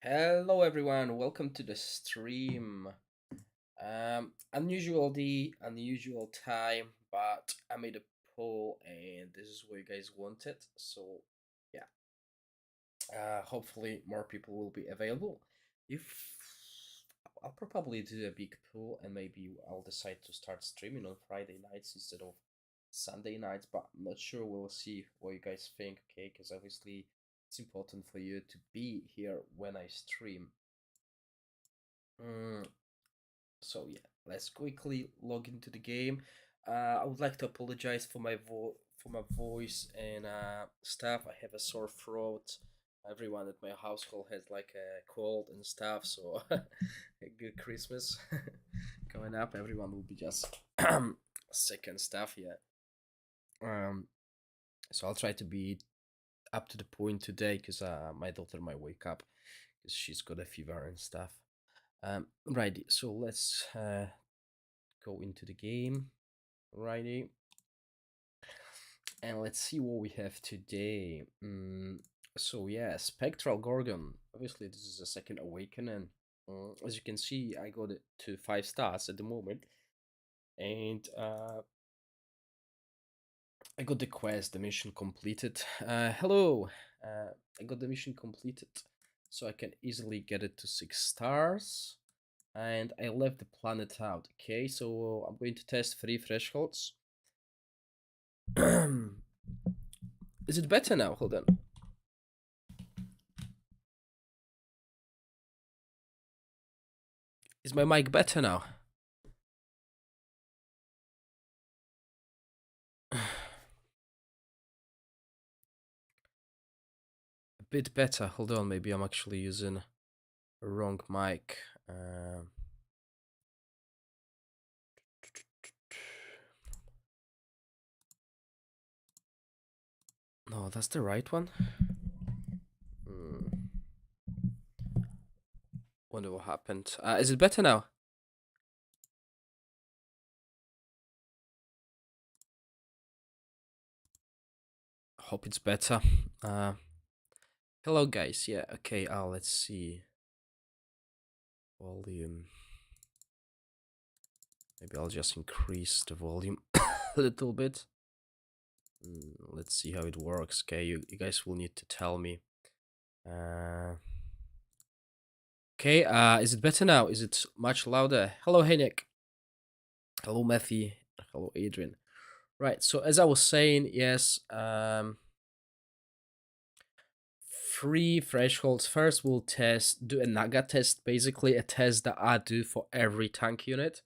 Hello everyone, welcome to the stream. Unusual time, but I made a poll and this is what you guys wanted. So yeah, hopefully more people will be available. If I'll probably do a big pool and maybe I'll decide to start streaming on Friday nights instead of Sunday nights, but I'm not sure. We'll see what you guys think, okay? Because obviously it's important for you to be here when I stream. So yeah, let's quickly log into the game. I would like to apologize for my voice and stuff. I have a sore throat. Everyone at my household has like a cold and stuff. So a good Christmas coming up. Everyone will be just sick and stuff. Yeah. So I'll try to be up to the point today because my daughter might wake up because she's got a fever and stuff. Righty, so let's go into the game. Righty. And let's see what we have today. So yeah, Spectral Gorgon. Obviously, this is a second awakening. As you can see, I got it to 5 stars at the moment. And I got the quest, the mission completed. Hello! I got the mission completed. So I can easily get it to 6 stars. And I left the planet out. Okay, so I'm going to test 3 thresholds. Is it better now? Hold on. Is my mic better now? A bit better. Hold on, maybe I'm actually using a wrong mic. No, that's the right one. Wonder what happened. Is it better now? Hope it's better. Hello guys. Yeah, okay. Let's see. Volume. Maybe I'll just increase the volume a little bit. Let's see how it works. Okay, you guys will need to tell me. Okay, is it better now? Is it much louder? Hello, hey Nick. Hello, Matthew. Hello, Adrian. Right, so as I was saying, yes, three thresholds. First, we'll do a Naga test, basically a test that I do for every tank unit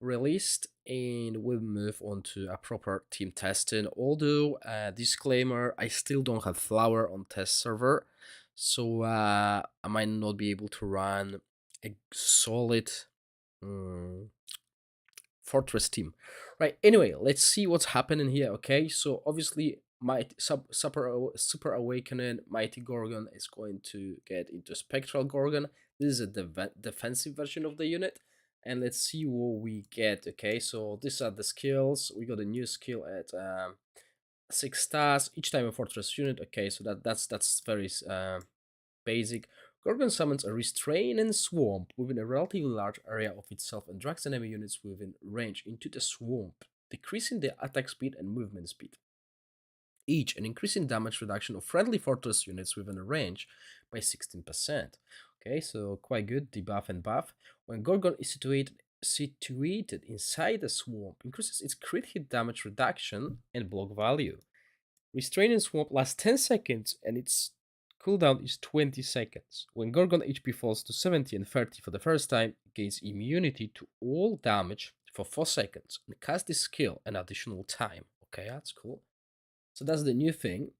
released, and we'll move on to a proper team testing. Although, disclaimer, I still don't have Flower on test server, so I might not be able to run a solid mm, Fortress team. Right, anyway, let's see what's happening here, okay? So obviously, Super Awakening Mighty Gorgon is going to get into Spectral Gorgon. This is a defensive version of the unit. And let's see what we get, okay? So these are the skills. We got a new skill at 6 stars each time a Fortress unit. Okay, so that's very basic. Gorgon summons a restraining swamp within a relatively large area of itself and drags enemy units within range into the swamp, decreasing their attack speed and movement speed. Each an increasing damage reduction of friendly fortress units within a range by 16%. Okay, so quite good, debuff and buff. When Gorgon is situated inside the swamp, increases its crit hit damage reduction and block value. Restraining Swamp lasts 10 seconds and its cooldown is 20 seconds. When Gorgon HP falls to 70 and 30 for the first time, it gains immunity to all damage for 4 seconds and casts this skill an additional time. Okay, that's cool. So that's the new thing.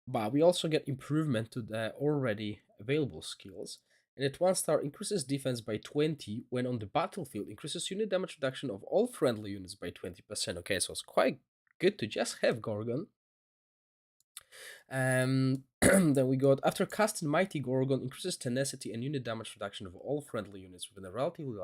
But we also get improvement to the already available skills. And at 1 star, increases defense by 20 when on the battlefield, increases unit damage reduction of all friendly units by 20%. Okay, so it's quite good to just have Gorgon. Then we got, after casting Mighty Gorgon, increases tenacity and unit damage reduction of all friendly units within a relatively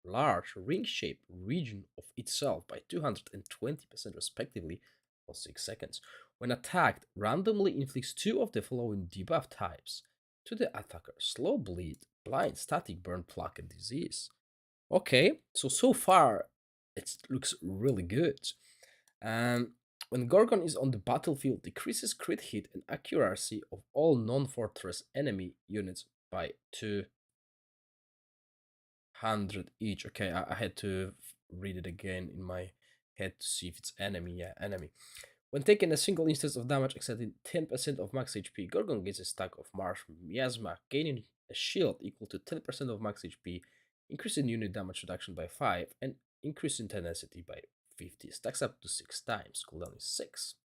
large ring-shaped region of itself by 220% respectively for 6 seconds. When attacked, randomly inflicts 2 of the following debuff types to the attacker: slow bleed, blind, static burn, plague, and disease. Okay, so far it looks really good. When Gorgon is on the battlefield, decreases crit hit and accuracy of all non-fortress enemy units by 200 each. Okay, I had to read it again in my head to see if it's enemy. Yeah, enemy. When taking a single instance of damage exceeding 10% of max HP, Gorgon gets a stack of Marsh Miasma, gaining a shield equal to 10% of max HP, increasing unit damage reduction by 5, and increasing tenacity by 50. Stacks up to 6 times, cooldown is 6.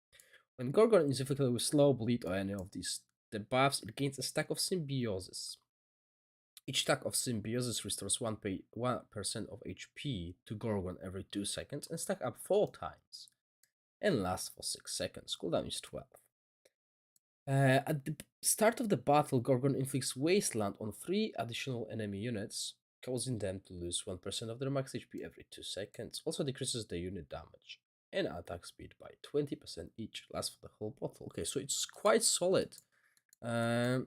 When Gorgon is afflicted with slow bleed or any of these debuffs, it gains a stack of Symbiosis. Each stack of Symbiosis restores 1% of HP to Gorgon every 2 seconds and stack up 4 times and lasts for 6 seconds. Cooldown is 12. At the start of the battle, Gorgon inflicts Wasteland on 3 additional enemy units, causing them to lose 1% of their max HP every 2 seconds. Also decreases the unit damage and attack speed by 20% each. Lasts for the whole battle. Okay, so it's quite solid. Now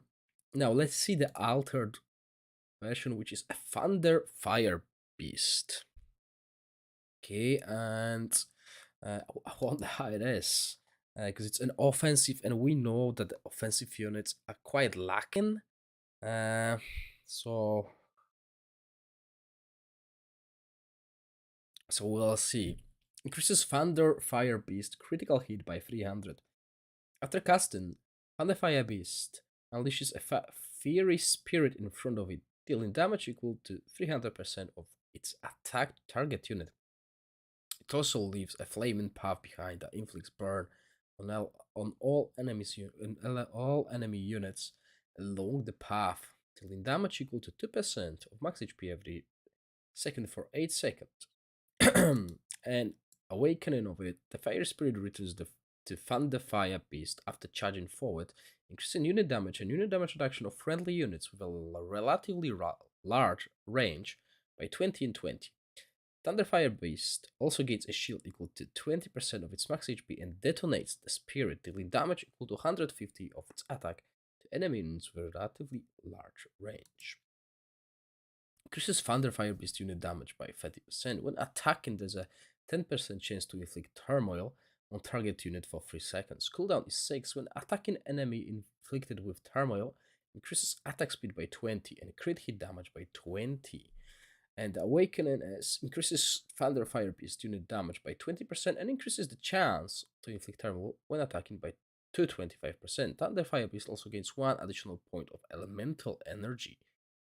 let's see the altered version, which is a Thunder Fire Beast. Okay, and I wonder how it is, because it's an offensive, and we know that the offensive units are quite lacking. So we'll see. Increases Thunder Fire Beast critical hit by 300. After casting, Thunder Fire Beast unleashes a Fiery Spirit in front of it, dealing damage equal to 300% of its attacked target unit. It also leaves a flaming path behind that inflicts burn on all enemy units along the path, dealing damage equal to 2% of max HP every second for 8 seconds. And awakening of it, the Fire Spirit returns to Thunder Fire Beast after charging forward, increasing unit damage and unit damage reduction of friendly units with a relatively large range by 20 and 20. Thunderfire Beast also gains a shield equal to 20% of its max HP and detonates the spirit, dealing damage equal to 150 of its attack to enemy units with a relatively large range. Increases Thunderfire Beast unit damage by 30%. When attacking, there's a 10% chance to inflict turmoil on target unit for 3 seconds. Cooldown is 6. When attacking enemy inflicted with turmoil, increases attack speed by 20 and crit hit damage by 20. And Awakening increases Thunder Fire Beast unit damage by 20% and increases the chance to inflict harm when attacking by 225%. Thunder Fire Beast also gains 1 additional point of elemental energy.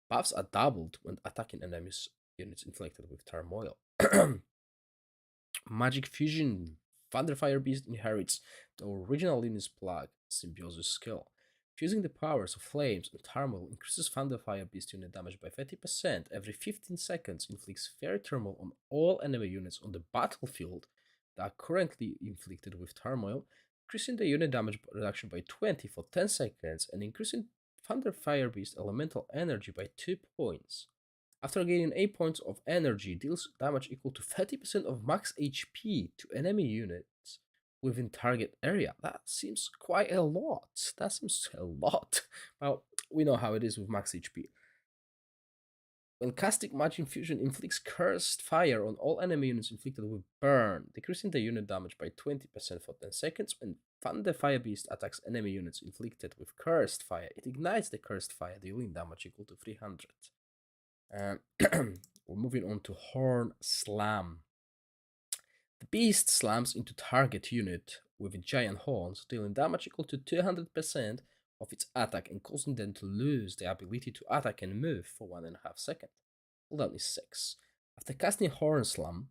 Buffs are doubled when attacking enemies units inflicted with turmoil. Magic Fusion. Thunder Fire Beast inherits the original Linus Plug symbiosis skill. Fusing the powers of Flames and Turmoil increases Thunder Fire Beast unit damage by 30%. Every 15 seconds inflicts Fairy Turmoil on all enemy units on the battlefield that are currently inflicted with Turmoil, increasing the unit damage reduction by 20 for 10 seconds and increasing Thunder Fire Beast elemental energy by 2 points. After gaining 8 points of energy, deals damage equal to 30% of max HP to enemy units within target area. That seems quite a lot. That seems a lot. Well, we know how it is with max HP. When casting Magic Fusion inflicts Cursed Fire on all enemy units inflicted with Burn, decreasing the unit damage by 20% for 10 seconds. When Thunder Fire Beast attacks enemy units inflicted with Cursed Fire, it ignites the Cursed Fire, dealing damage equal to 300. We're moving on to Horn Slam. The beast slams into target unit with giant horns, dealing damage equal to 200% of its attack and causing them to lose the ability to attack and move for 1.5 seconds. Cooldown is 6. After casting Horn Slam,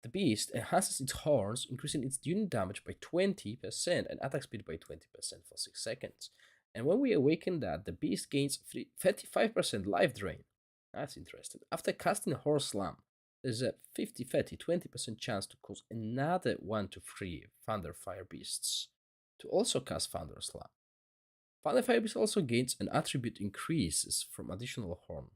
the beast enhances its horns, increasing its unit damage by 20% and attack speed by 20% for 6 seconds. And when we awaken that, the beast gains 35% life drain. That's interesting. After casting Horn Slam, there's a 50-30, 20% chance to cause another 1 to 3 Thunder Fire Beasts to also cast Thunder Slam. Thunder Fire Beast also gains an attribute increases from additional Horn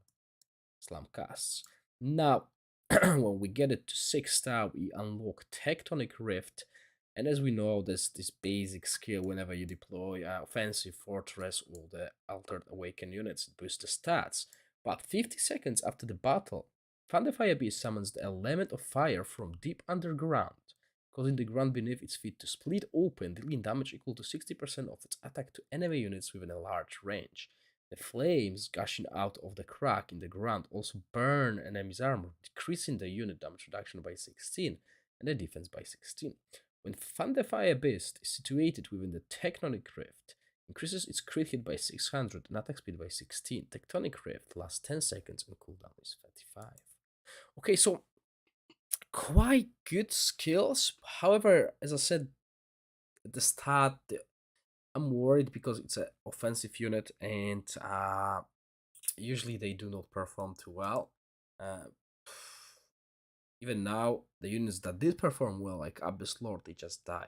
Slam casts. Now, when we get it to 6 star, we unlock Tectonic Rift. And as we know, there's this basic skill whenever you deploy Offensive Fortress or the Altered Awakened units, it boosts the stats. But 50 seconds after the battle, Thunder Fire Beast summons the element of fire from deep underground, causing the ground beneath its feet to split open, dealing damage equal to 60% of its attack to enemy units within a large range. The flames gushing out of the crack in the ground also burn enemy's armor, decreasing the unit damage reduction by 16 and the defense by 16. When Thunder Fire Beast is situated within the Tectonic Rift, increases its crit hit by 600 and attack speed by 16. Tectonic Rift lasts 10 seconds and cooldown is 35. Okay, so quite good skills. However, as I said at the start, I'm worried because it's an offensive unit and usually they do not perform too well. Even now, the units that did perform well, like Abyss Lord, they just die.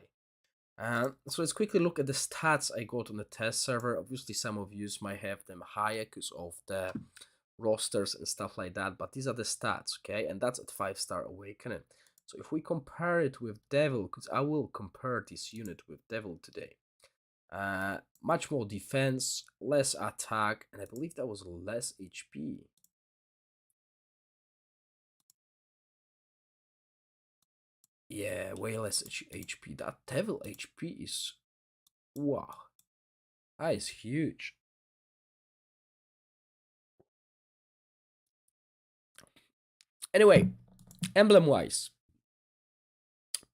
So let's quickly look at the stats I got on the test server. Obviously, some of you might have them higher because of the rosters and stuff like that, but these are the stats, okay? And that's at 5-star Awakening. So if we compare it with Devil, because I will compare this unit with Devil today. Much more defense, less attack, and I believe that was less HP. Yeah, way less HP. That Devil HP is... wow. That is huge. Anyway, emblem-wise.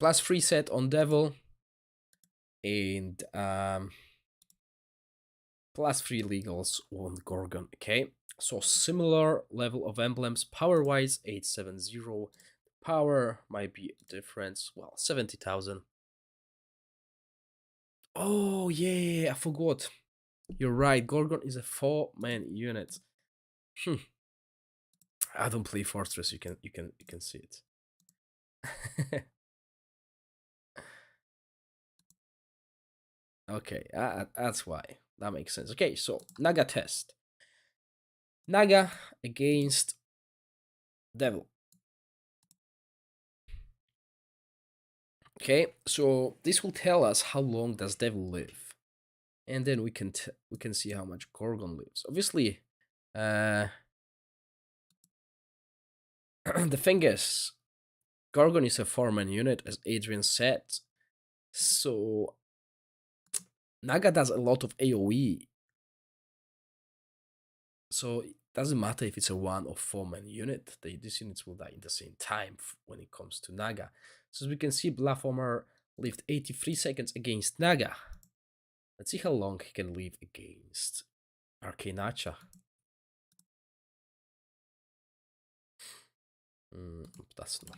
+3 set on Devil. And +3 legals on Gorgon, okay? So similar level of emblems. Power-wise, 870. Power might be a difference. Well, 70,000. Oh, yeah, I forgot. You're right. Gorgon is a 4-man unit. I don't play Fortress. You can see it. Okay, that's why. That makes sense. Okay, so Naga test. Naga against Devil. Okay, so this will tell us how long does Devil live, and then we can see how much Gorgon lives. Obviously, the thing is, Gorgon is a 4-man unit, as Adrian said. So Naga does a lot of AoE, So it doesn't matter if it's a 1 or 4 man unit, these units will die in the same time when it comes to Naga. So as we can see, Alamar lived 83 seconds against Naga. Let's see how long he can live against Arcanacha. That's not.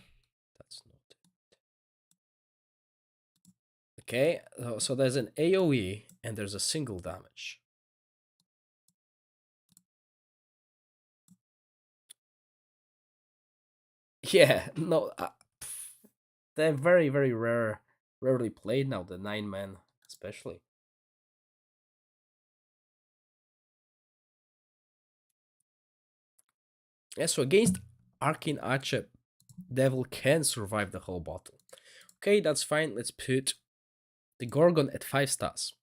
Okay, so there's an AoE and there's a single damage. Yeah, no, they're very, very rarely played now, the 9 man especially. Yeah, so against Arcane Archer, Devil can survive the whole battle. Okay, that's fine. Let's put the Gorgon at 5 stars.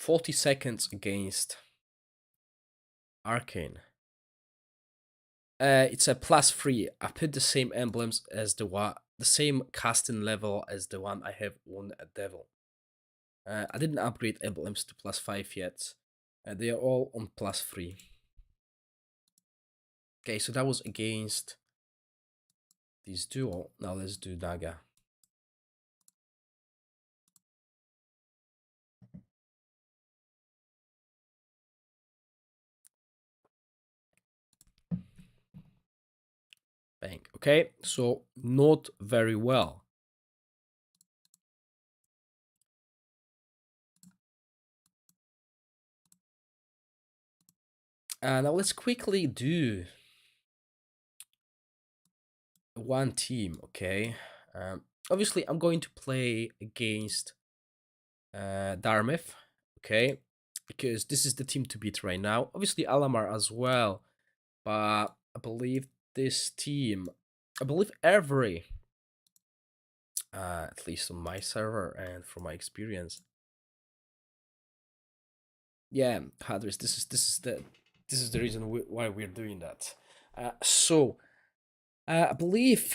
$40 against Arcane. It's a +3. I put the same emblems as the same casting level as the one I have on a Devil. I didn't upgrade emblems to +5 yet. They are all on +3. Okay, so that was against this duo. Now let's do Naga. Bang. Okay, so not very well. Now let's quickly do one team, okay? Obviously, I'm going to play against Darmith, okay? Because this is the team to beat right now. Obviously, Alamar as well, but I believe this team, I believe every, at least on my server and from my experience. Yeah, Hadris, this is the reason why we're doing that. I believe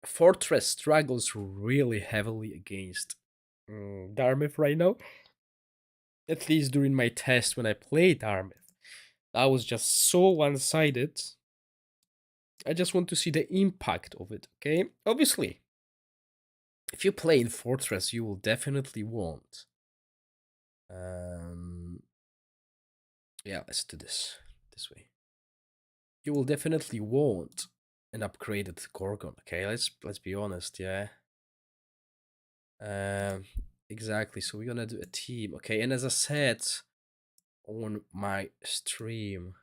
Fortress struggles really heavily against Darmith right now. At least during my test when I played Darmith. That was just so one-sided. I just want to see the impact of it, okay? Obviously, if you play in Fortress, you will definitely want. Yeah, let's do this way. You will definitely want an upgraded Gorgon, okay? Let's be honest, yeah. Exactly. So we're gonna do a team, okay? And as I said on my stream,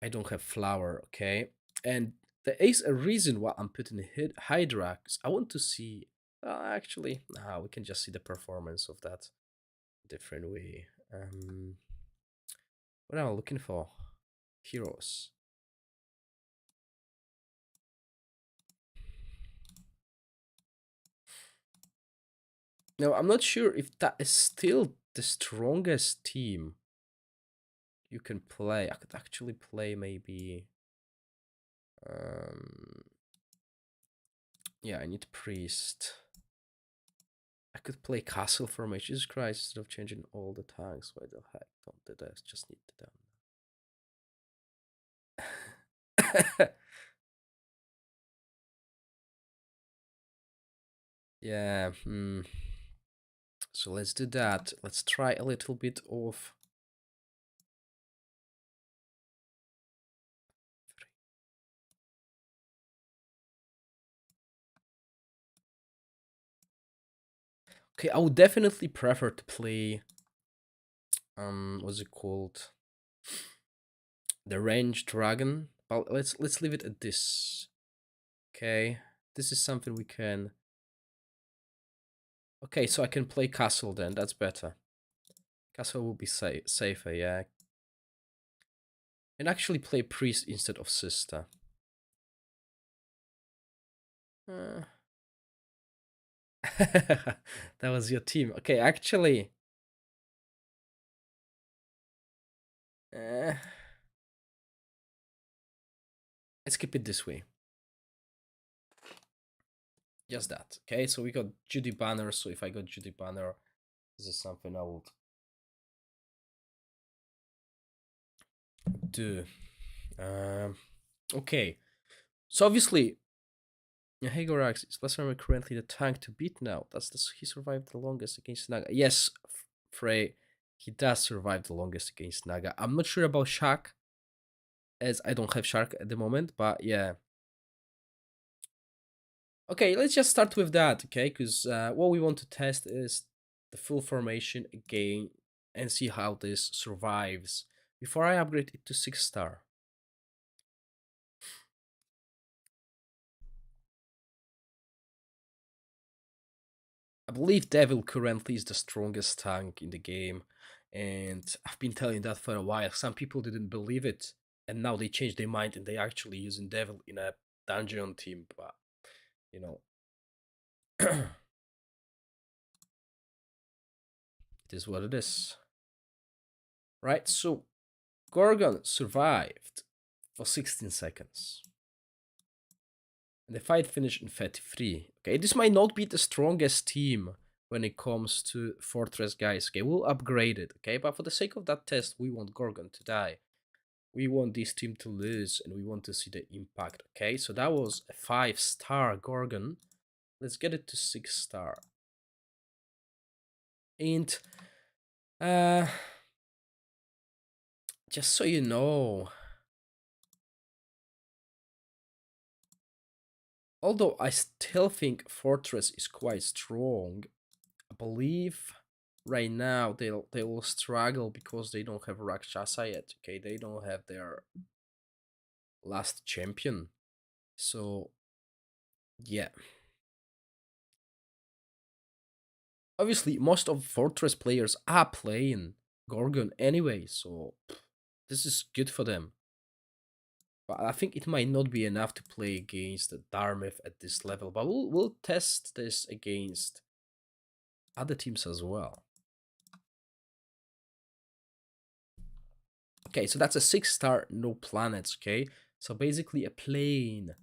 I don't have flower, okay? And there is a reason why I'm putting Hydra, because I want to see. Actually, we can just see the performance of that different way. What am I looking for? Heroes. Now, I'm not sure if that is still the strongest team you can play. I could actually play maybe. Yeah, I need priest. I could play castle formation. Jesus Christ, instead of changing all the tags. Why the heck don't do that? Just need them. Yeah. So let's do that. Let's try a little bit of. Okay, I would definitely prefer to play. What's it called? The range dragon. But let's leave it at this. Okay, this is something we can. Okay, so I can play castle then. That's better. Castle will be safer, yeah. And actually play priest instead of sister. Uh, that was your team. Okay, actually, uh, let's keep it this way. Just that. Okay, so we got Judy Banner. So if I got Judy Banner, this is something I would do. Okay, so obviously, hey Gorax, is Lesser currently the tank to beat now? He survived the longest against Naga. Yes, Frey, he does survive the longest against Naga. I'm not sure about Shark, as I don't have Shark at the moment, but yeah. Okay, let's just start with that, okay? Because what we want to test is the full formation again and see how this survives before I upgrade it to 6-star. I believe Devil currently is the strongest tank in the game, and I've been telling that for a while. Some people didn't believe it, and now they changed their mind and they actually using Devil in a dungeon team, but you know. It is what it is. Right, so Gorgon survived for 16 seconds. And the fight finished in 33. Okay, this might not be the strongest team when it comes to Fortress, guys. Okay, we'll upgrade it, okay? But for the sake of that test, we want Gorgon to die. We want this team to lose, and we want to see the impact, okay? So that was a 5-star Gorgon. Let's get it to 6-star. And, uh, just so you know, although I still think Fortress is quite strong, I believe right now they will struggle because they don't have Rakshasa yet. Okay, they don't have their last champion. So yeah, obviously most of Fortress players are playing Gorgon anyway, so this is good for them. But I think it might not be enough to play against the Darmith at this level. But we'll test this against other teams as well. Okay, so that's a 6-star, no planets. Okay, so basically a plain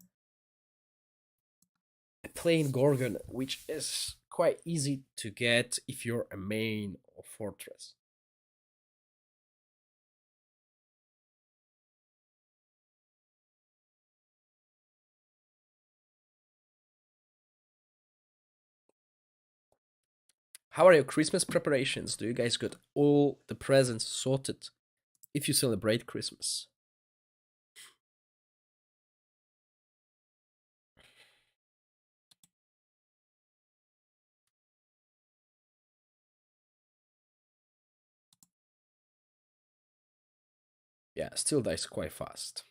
Gorgon, which is quite easy to get if you're a main of Fortress. How are your Christmas preparations? Do you guys got all the presents sorted if you celebrate Christmas? Yeah, still dies quite fast.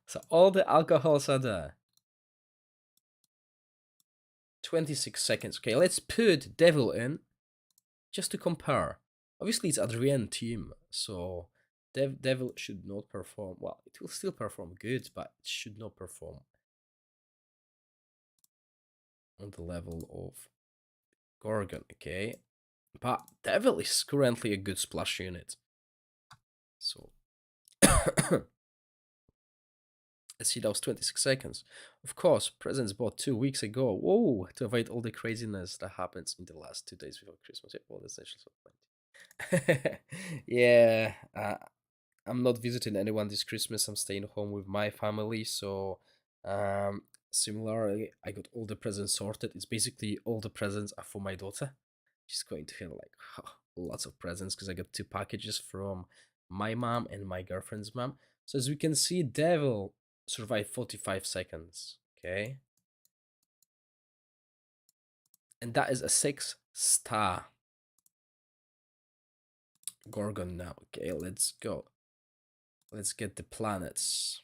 So all the alcohols are there. 26 seconds. Okay, let's put Devil in just to compare. Obviously, it's Adrian team, so Devil should not perform. Well, it will still perform good, but it should not perform on the level of Gorgon, okay? But Devil is currently a good splash unit. So let's see, that was 26 seconds. Of course, presents bought 2 weeks ago. Whoa, to avoid all the craziness that happens in the last 2 days before Christmas. Yeah, well, that's actually so funny. Yeah, I'm not visiting anyone this Christmas. I'm staying home with my family. So, um, similarly, I got all the presents sorted. It's basically all the presents are for my daughter. She's going to have like lots of presents because I got 2 packages from my mom and my girlfriend's mom. So as we can see, Devil survived 45 seconds. Okay, and that is a 6-star Gorgon now. Okay, let's go. Let's get the planets.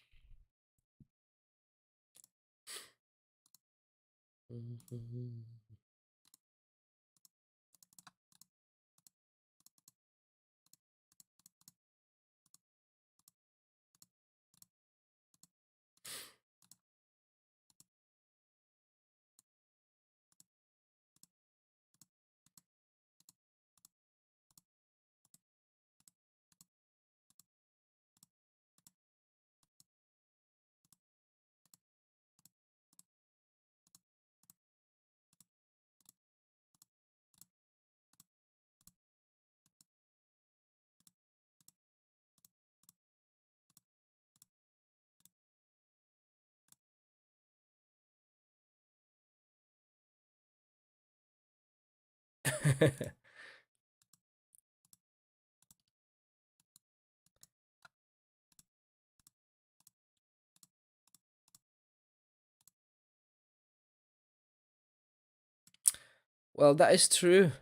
Well, that is true.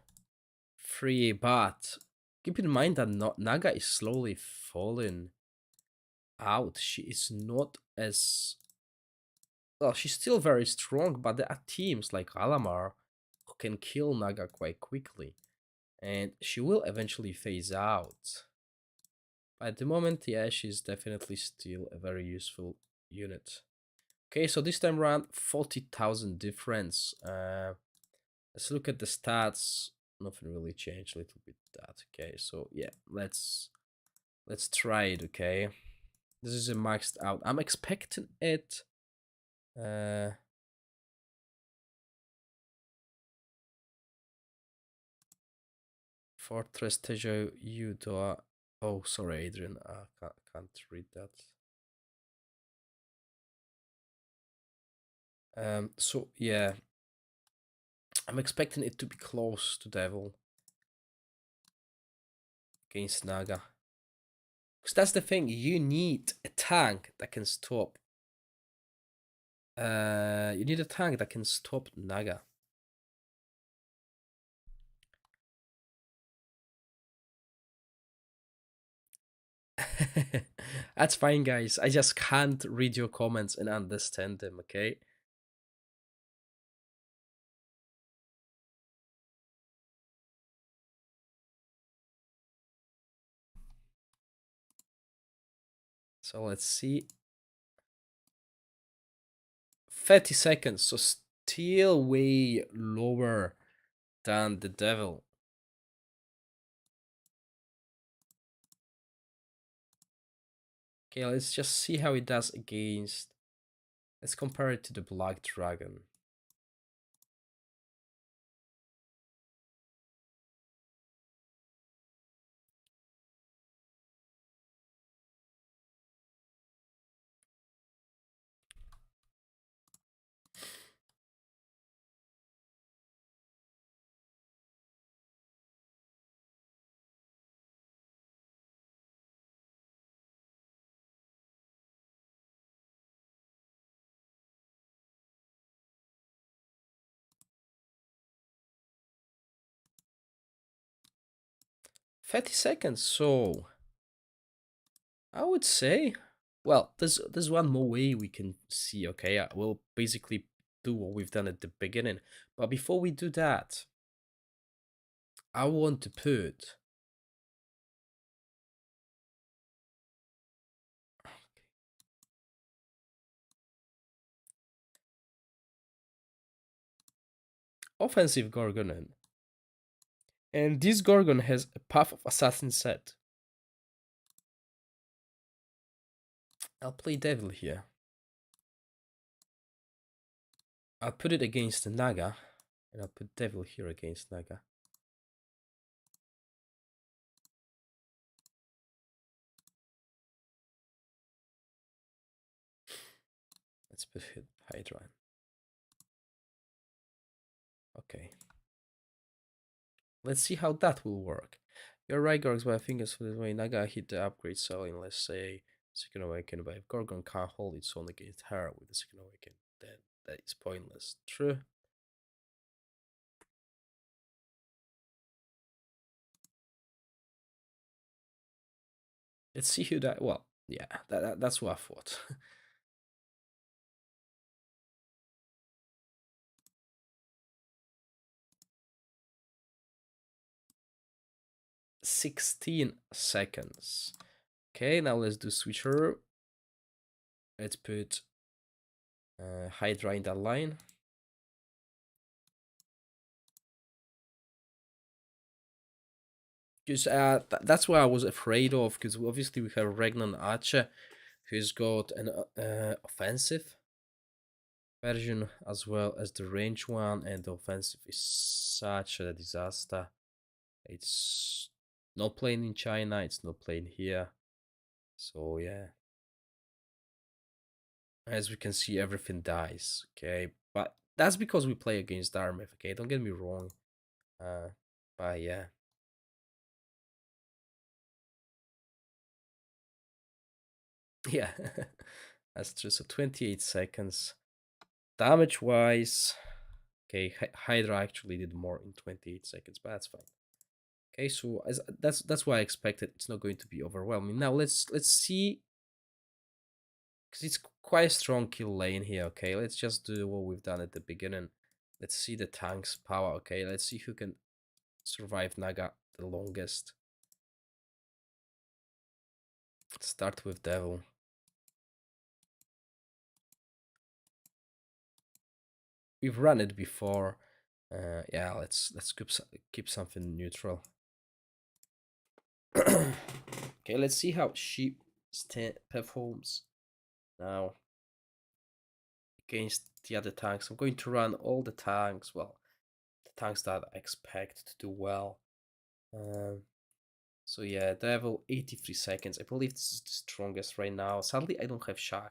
Free, but keep in mind that Naga is slowly falling out. She is not as well. She's still very strong, but there are teams like Alamar who can kill Naga quite quickly, and she will eventually phase out. At the moment, yeah, she's definitely still a very useful unit. Okay, so this time around, 40,000 difference. Let's look at the stats. Nothing really changed. A little bit that. Okay, so yeah, let's try it. Okay, this is a maxed out. I'm expecting it. Fortress Tejo Udo. Oh, sorry, Adrian. I can't read that. So yeah, I'm expecting it to be close to Devil against Naga. Because that's the thing, you need a tank that can stop. You need a tank that can stop Naga. That's fine, guys. I just can't read your comments and understand them, okay? So let's see. 30 seconds, so still way lower than the devil. Okay, let's just see how it does against. Let's compare it to the Black Dragon. $30, so I would say, well, there's one more way we can see. Okay, we'll basically do what we've done at the beginning, but before we do that, I want to put offensive Gorgon in. And this Gorgon has a Path of Assassin set. I'll play Devil here. I'll put it against the Naga, and I'll put Devil here against Naga. Let's put Hydra. Okay. Let's see how that will work. You're right, Gorax, but I think it's for the way Naga hit the upgrade cell in, let's say, Second Awaken, but if Gorgon can't hold its own against her with the Second Awaken, then that is pointless. True. Let's see who that. Well, Yeah, that's what I thought. 16 seconds. Okay, now let's do switcher. Let's put Hydra in that line. Because that's what I was afraid of, because obviously we have Regnan Archer, who's got an offensive version as well as the range one, and the offensive is such a disaster. It's not playing in China, it's not playing here. So yeah. As we can see, everything dies, okay? But that's because we play against Darmith, okay? Don't get me wrong. Uh, but yeah. Yeah, that's true. So 28 seconds. Damage wise, okay, Hydra actually did more in 28 seconds, but that's fine. Okay, so that's why I expected it's not going to be overwhelming. Now let's see, because it's quite a strong kill lane here. Okay, let's just do what we've done at the beginning. Let's see the tank's power. Okay, let's see who can survive Naga the longest. Start with Devil. We've run it before. Yeah, let's keep something neutral. Okay, let's see how she performs now against the other tanks. I'm going to run all the tanks. Well, the tanks that I expect to do well. So yeah, Devil 83 seconds. I believe this is the strongest right now. Sadly, I don't have Shaq.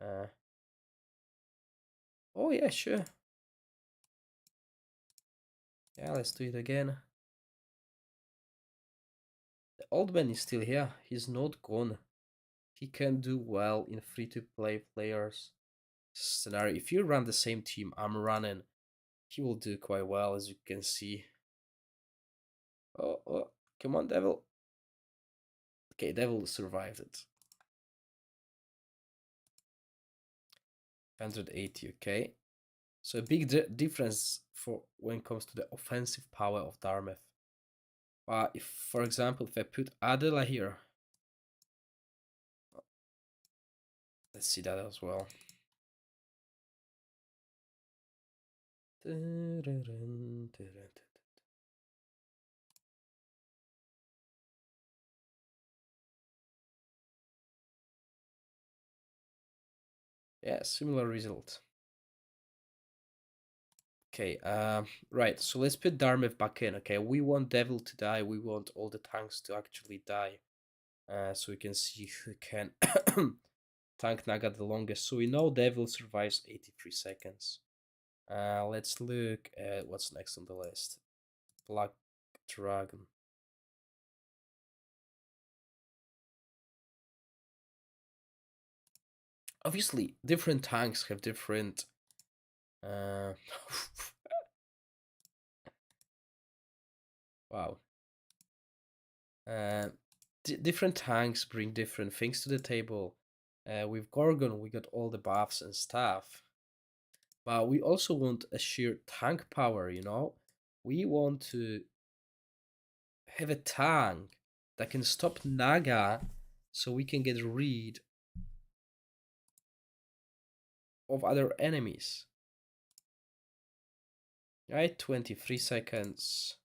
Uh, oh yeah, sure. Yeah, let's do it again. The old man is still here. He's not gone. He can do well in free-to-play players scenario. If you run the same team I'm running, he will do quite well, as you can see. Oh, come on, Devil. Okay, Devil survived it. 180, okay. So a big difference for when it comes to the offensive power of Darmeth. But if, for example, if I put Adela here, let's see that as well. Yeah, similar result. Okay, right, so let's put Darmith back in, okay? We want Devil to die, we want all the tanks to actually die. So we can see who can tank Naga the longest. So we know Devil survives 83 seconds. Let's look at what's next on the list. Black Dragon. Obviously, different tanks have different... wow. Different tanks bring different things to the table. With Gorgon, we got all the buffs and stuff. But we also want a sheer tank power, you know? We want to have a tank that can stop Naga so we can get rid of other enemies. Right, 23 seconds.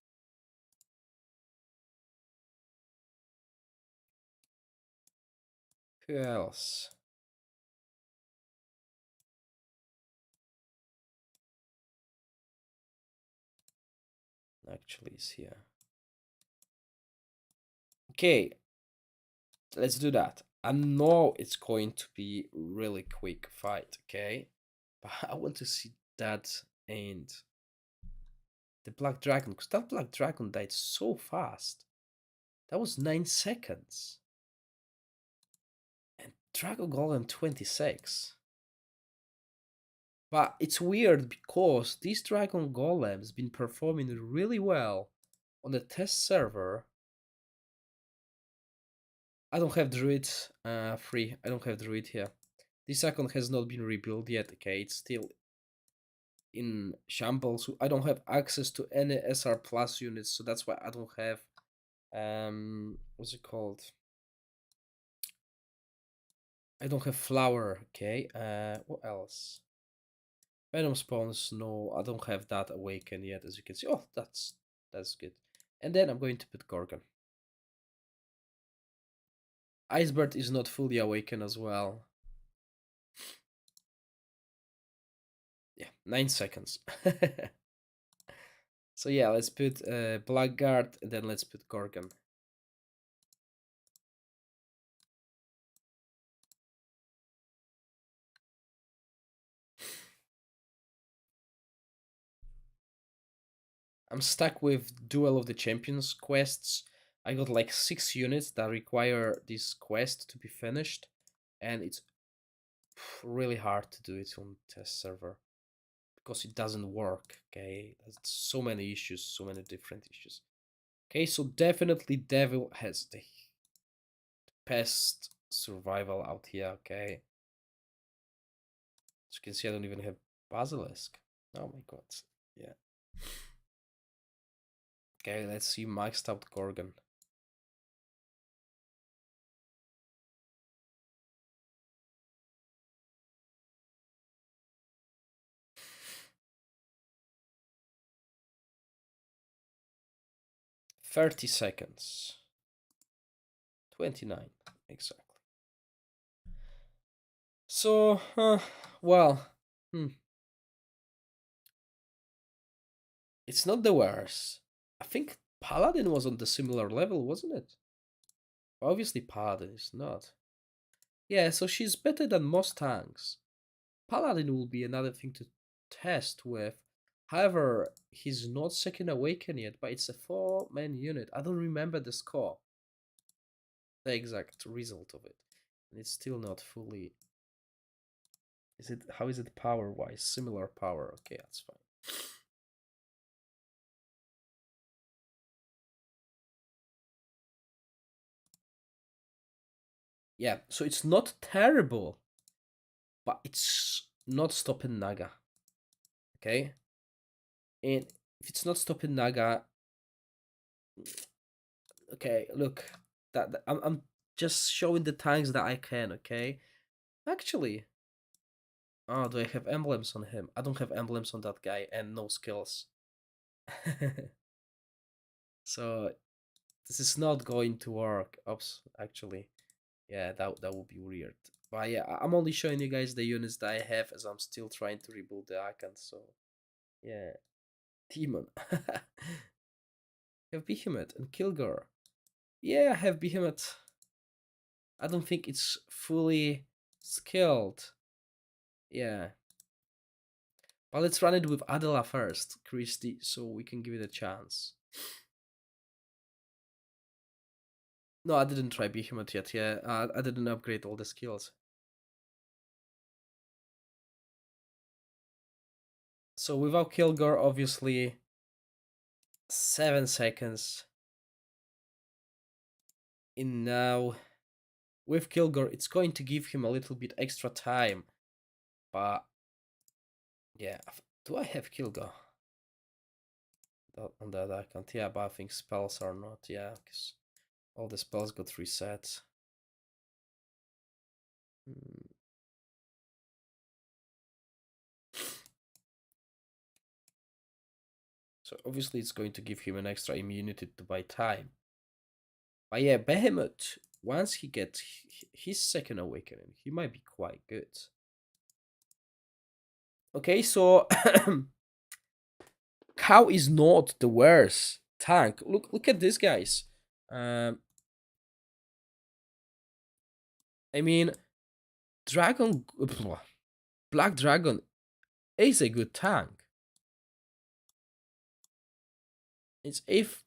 Who else? Actually is here. Okay, let's do that. I know it's going to be really quick fight, okay? But I want to see that and the Black Dragon, because that Black Dragon died so fast. That was 9 seconds. And Dragon Golem 26. But it's weird because these Dragon Golems been performing really well on the test server. I don't have Druid free. I don't have Druid here. This icon has not been rebuilt yet. Okay, it's still in shambles. I don't have access to any SR plus units, so that's why I don't have what's it called? I don't have flower. Okay, what else? Venom spawns. No, I don't have that awakened yet, as you can see. Oh, that's good. And then I'm going to put Gorgon. Icebird is not fully awakened as well. Yeah, 9 seconds. So yeah, let's put Blackguard and then let's put Gorgon. I'm stuck with Duel of the Champions quests. I got like 6 units that require this quest to be finished, and it's really hard to do it on test server because it doesn't work. Okay, there's so many issues, so many different issues. Okay, so definitely Devil has the best survival out here. Okay, as you can see, I don't even have Basilisk. Oh my god, yeah. Okay, let's see maxed out Gorgon. $30. 29, exactly. So, well, it's not the worst. I think Paladin was on the similar level, wasn't it? Obviously, Paladin is not. Yeah, so she's better than most tanks. Paladin will be another thing to test with. However, he's not second awaken yet, but it's a 4-man unit. I don't remember the score, the exact result of it. And it's still not fully. Is it? How is it power wise? Similar power. Okay, that's fine. Yeah, so it's not terrible, but it's not stopping Naga. Okay, and if it's not stopping Naga, okay, look, that I'm just showing the tanks that I can. Okay, actually, oh, do I have emblems on him? I don't have emblems on that guy, and no skills. So this is not going to work. Oops, actually, yeah, that would be weird. But yeah, I'm only showing you guys the units that I have as I'm still trying to rebuild the icon. So yeah, Demon. Have Behemoth and Kilgore. Yeah, I have Behemoth. I don't think it's fully skilled. Yeah. But let's run it with Adela first, Christy, so we can give it a chance. No, I didn't try Behemoth yet. Yeah, I didn't upgrade all the skills. So without Kilgore, obviously, 7 seconds. In now, with Kilgore, it's going to give him a little bit extra time. But yeah, do I have Kilgore? On that account, yeah, but I think spells are not, yeah, because all the spells got reset. Hmm. So obviously it's going to give him an extra immunity to buy time. But yeah, Behemoth, once he gets his second awakening, he might be quite good. Okay, so Cow is not the worst tank. Look at this, guys. Um, I mean, Dragon, Black Dragon is a good tank. Its 8th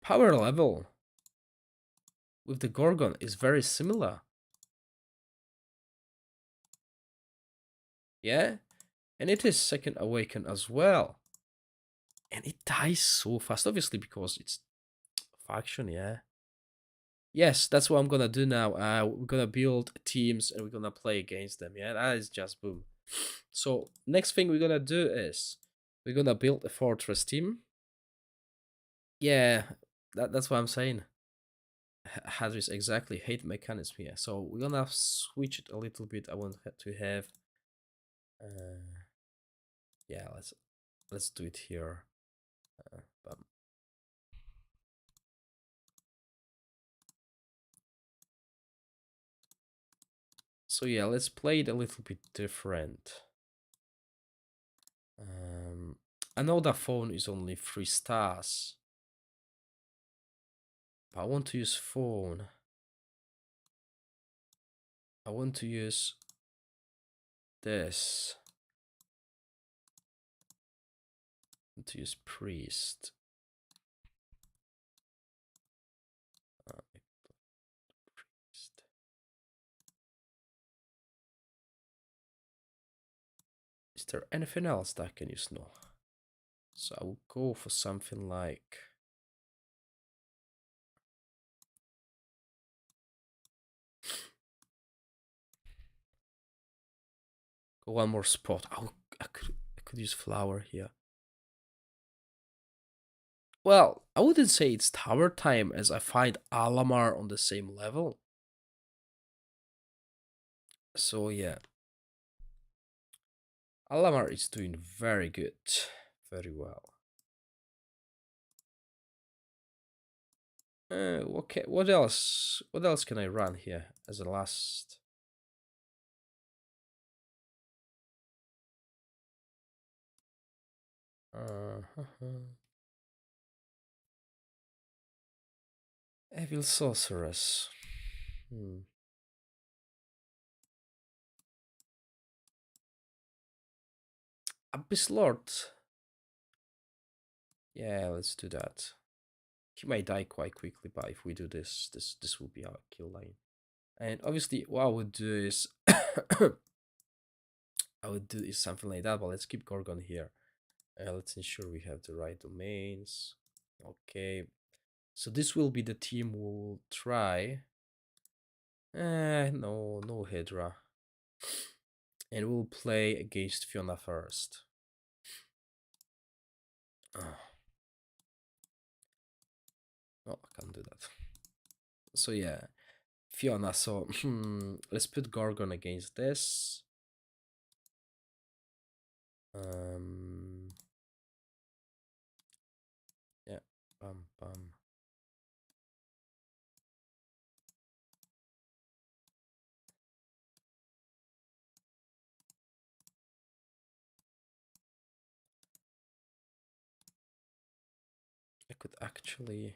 power level with the Gorgon is very similar. Yeah, and it is second awaken as well. And it dies so fast, obviously, because it's faction, yeah. Yes, that's what I'm gonna do now. We're gonna build teams and we're gonna play against them. Yeah, that is just boom. So next thing we're gonna do is we're gonna build a fortress team. Yeah, that's what I'm saying. Hadris exactly hate mechanism here. So we're gonna switch it a little bit. I want to have. Uh, yeah, let's do it here. Bum. So yeah, let's play it a little bit different. I know that phone is only 3 stars, but I want to use phone. I want to use this. I want to use priest. Priest. Is there anything else that I can use? No. So I will go for something like. Go one more spot. Oh, I could use flower here. Well, I wouldn't say it's tower time as I find Alamar on the same level. So yeah. Alamar is doing very good. Very well. Okay, what else? What else can I run here as a last? Evil sorceress. Abyss Lord. Yeah, let's do that. He might die quite quickly, but if we do this will be our kill line. And obviously, what I would do is something like that. But let's keep Gorgon here. Let's ensure we have the right domains. Okay, so this will be the team we'll try. No Hydra. And we'll play against Fiona first. Oh, I can't do that. So yeah, Fiona. So let's put Gorgon against this. Yeah, bum. I could actually.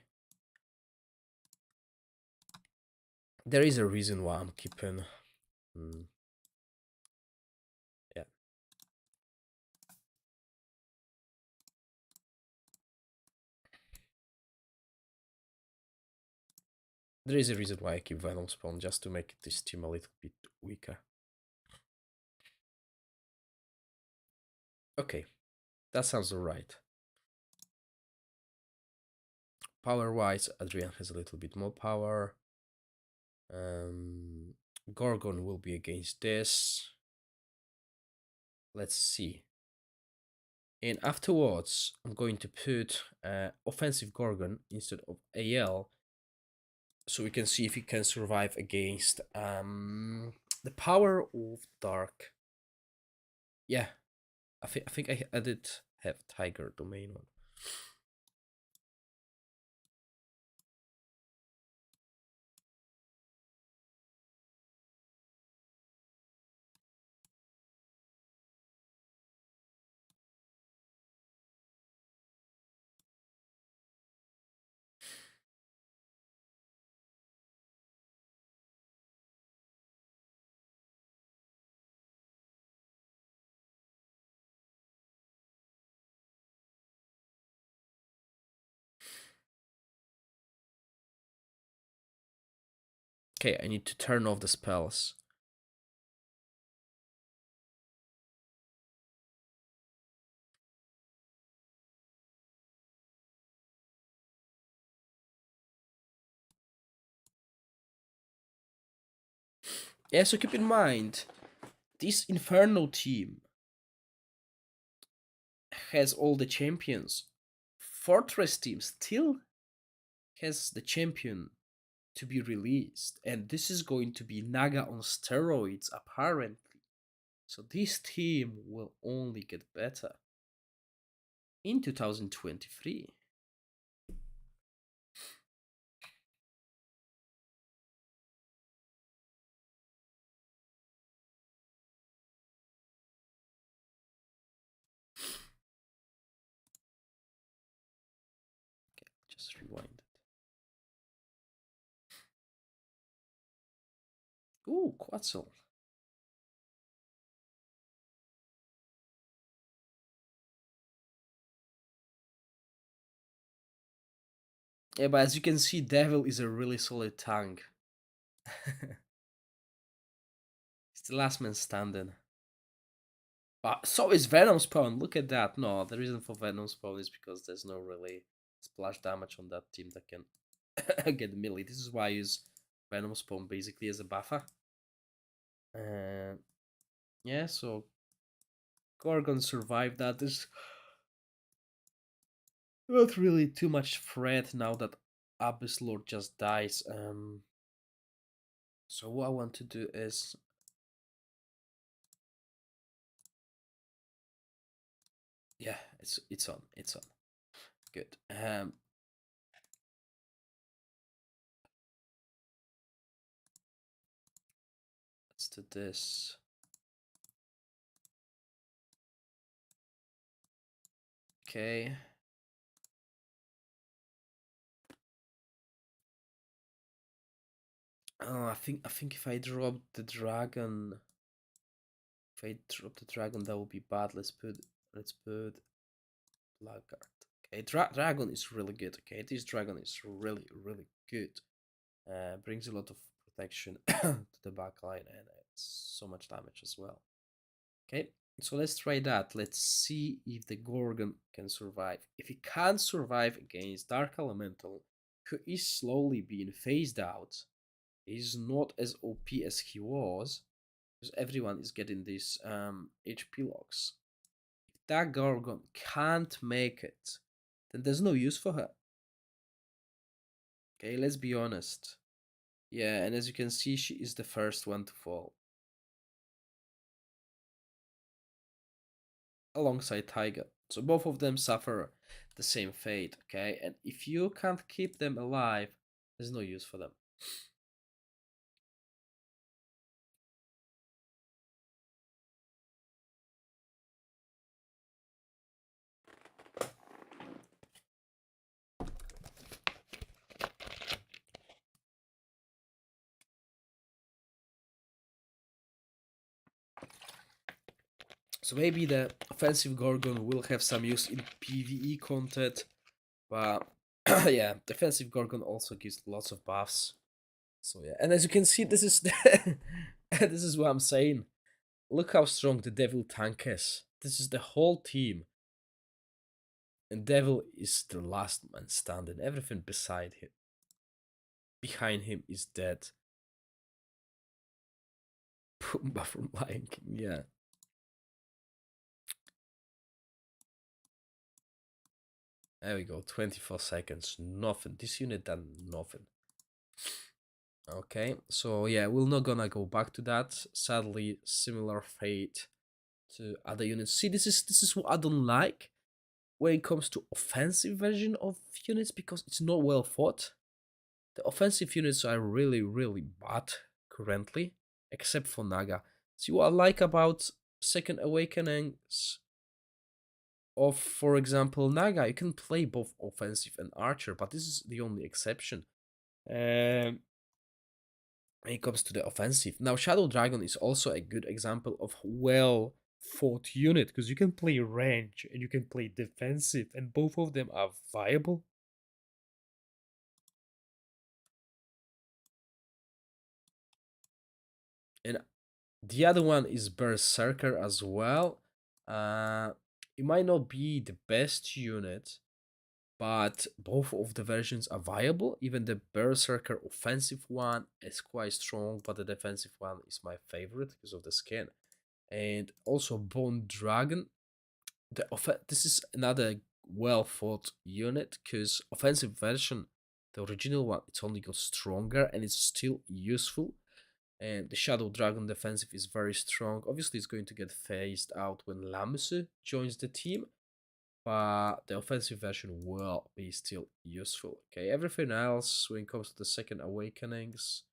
There is a reason why I'm keeping. Yeah. There is a reason why I keep Venom Spawn, just to make this team a little bit weaker. Okay, that sounds alright. Power-wise, Adrian has a little bit more power. Gorgon will be against this. Let's see. And afterwards, I'm going to put offensive Gorgon instead of AL, so we can see if he can survive against the power of dark. Yeah, I think I did have Tiger domain one. Okay, I need to turn off the spells. Yeah, so keep in mind, this Inferno team has all the champions. Fortress team still has the champion to be released, and this is going to be Naga on steroids, apparently. So this team will only get better in 2023. Okay, just rewind it. Ooh, Quetzal. Yeah, but as you can see, Devil is a really solid tank. It's the last man standing. But so is Venom Spawn. Look at that. No, the reason for Venom Spawn is because there's no really splash damage on that team that can get melee. This is why I use Venom Spawn basically as a buffer. And yeah, so Gorgon survived that. There's not really too much threat now that Abyss Lord just dies. So what I want to do is, yeah, it's on, it's on. Good. Let's do this. Okay. Oh, I think if I drop the dragon, if I drop the dragon, that would be bad. Let's put Blackguard. Okay, dragon is really good. Okay, this dragon is really good. Brings a lot of protection to the back line, and it's so much damage as well. Okay, so let's try that. Let's see if the Gorgon can survive. If he can't survive against Dark Elemental, who is slowly being phased out, he's not as OP as he was, because everyone is getting these HP locks. If that Gorgon can't make it, then there's no use for her. Okay, let's be honest. Yeah, and as you can see, she is the first one to fall. Alongside Tiger. So both of them suffer the same fate, okay? And if you can't keep them alive, there's no use for them. So maybe the offensive Gorgon will have some use in PvE content, but yeah, defensive Gorgon also gives lots of buffs. So yeah, and as you can see, this is this is what I'm saying. Look how strong the Devil tank is. This is the whole team, and Devil is the last man standing. Everything beside him, behind him, is dead. Pumbaa from Lion King, yeah. There we go, 24 seconds, nothing. This unit done nothing. Okay, so yeah, we're not gonna go back to that. Sadly, similar fate to other units. See, this is what I don't like when it comes to offensive version of units, because it's not well fought. The offensive units are really bad currently, except for Naga. See what I like about Second Awakenings of, for example, Naga. You can play both offensive and archer, but this is the only exception. When it comes to the offensive. Now, Shadow Dragon is also a good example of well fought unit, because you can play range and you can play defensive, and both of them are viable. And the other one is Berserker as well. It might not be the best unit, but both of the versions are viable. Even the Berserker offensive one is quite strong, but the defensive one is my favorite because of the skin. And also Bone Dragon. This is another well thought unit because offensive version, the original one, it's only got stronger and it's still useful. And the Shadow Dragon defensive is very strong. Obviously, it's going to get phased out when Lamsu joins the team, but the offensive version will be still useful. Okay, everything else when it comes to the second awakenings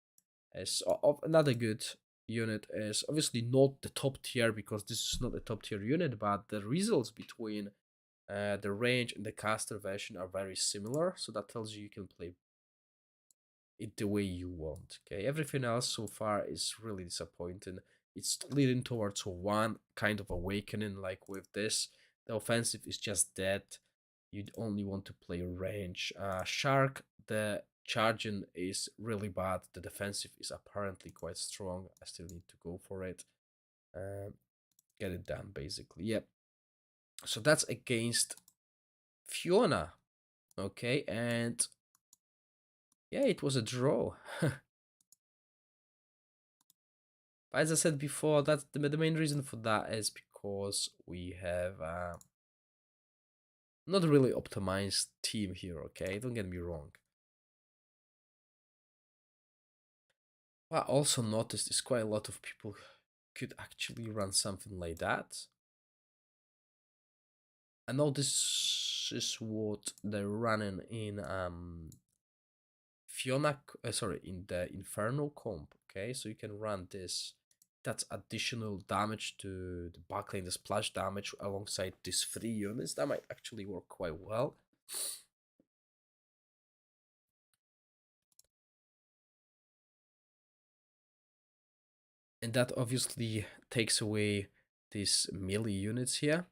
is of another good unit is obviously not the top tier because this is not a top tier unit, but the results between the range and the caster version are very similar, so that tells you can play it the way you want. Okay, everything else so far is really disappointing. It's leading towards one kind of awakening, like with this. The offensive is just dead. You'd only want to play range. Shark, the charging is really bad. The defensive is apparently quite strong. I still need to go for it. Get it done, basically. Yep. So that's against Fiona. Okay, and yeah, it was a draw. As I said before, that's the main reason for that is because we have not really optimized team here, okay? Don't get me wrong. What I also noticed is quite a lot of people could actually run something like that. I know this is what they're running in Fiona, sorry, in the Inferno comp, okay? So you can run this. That's additional damage to the backline, the splash damage alongside these 3 units. That might actually work quite well. And that obviously takes away these melee units here.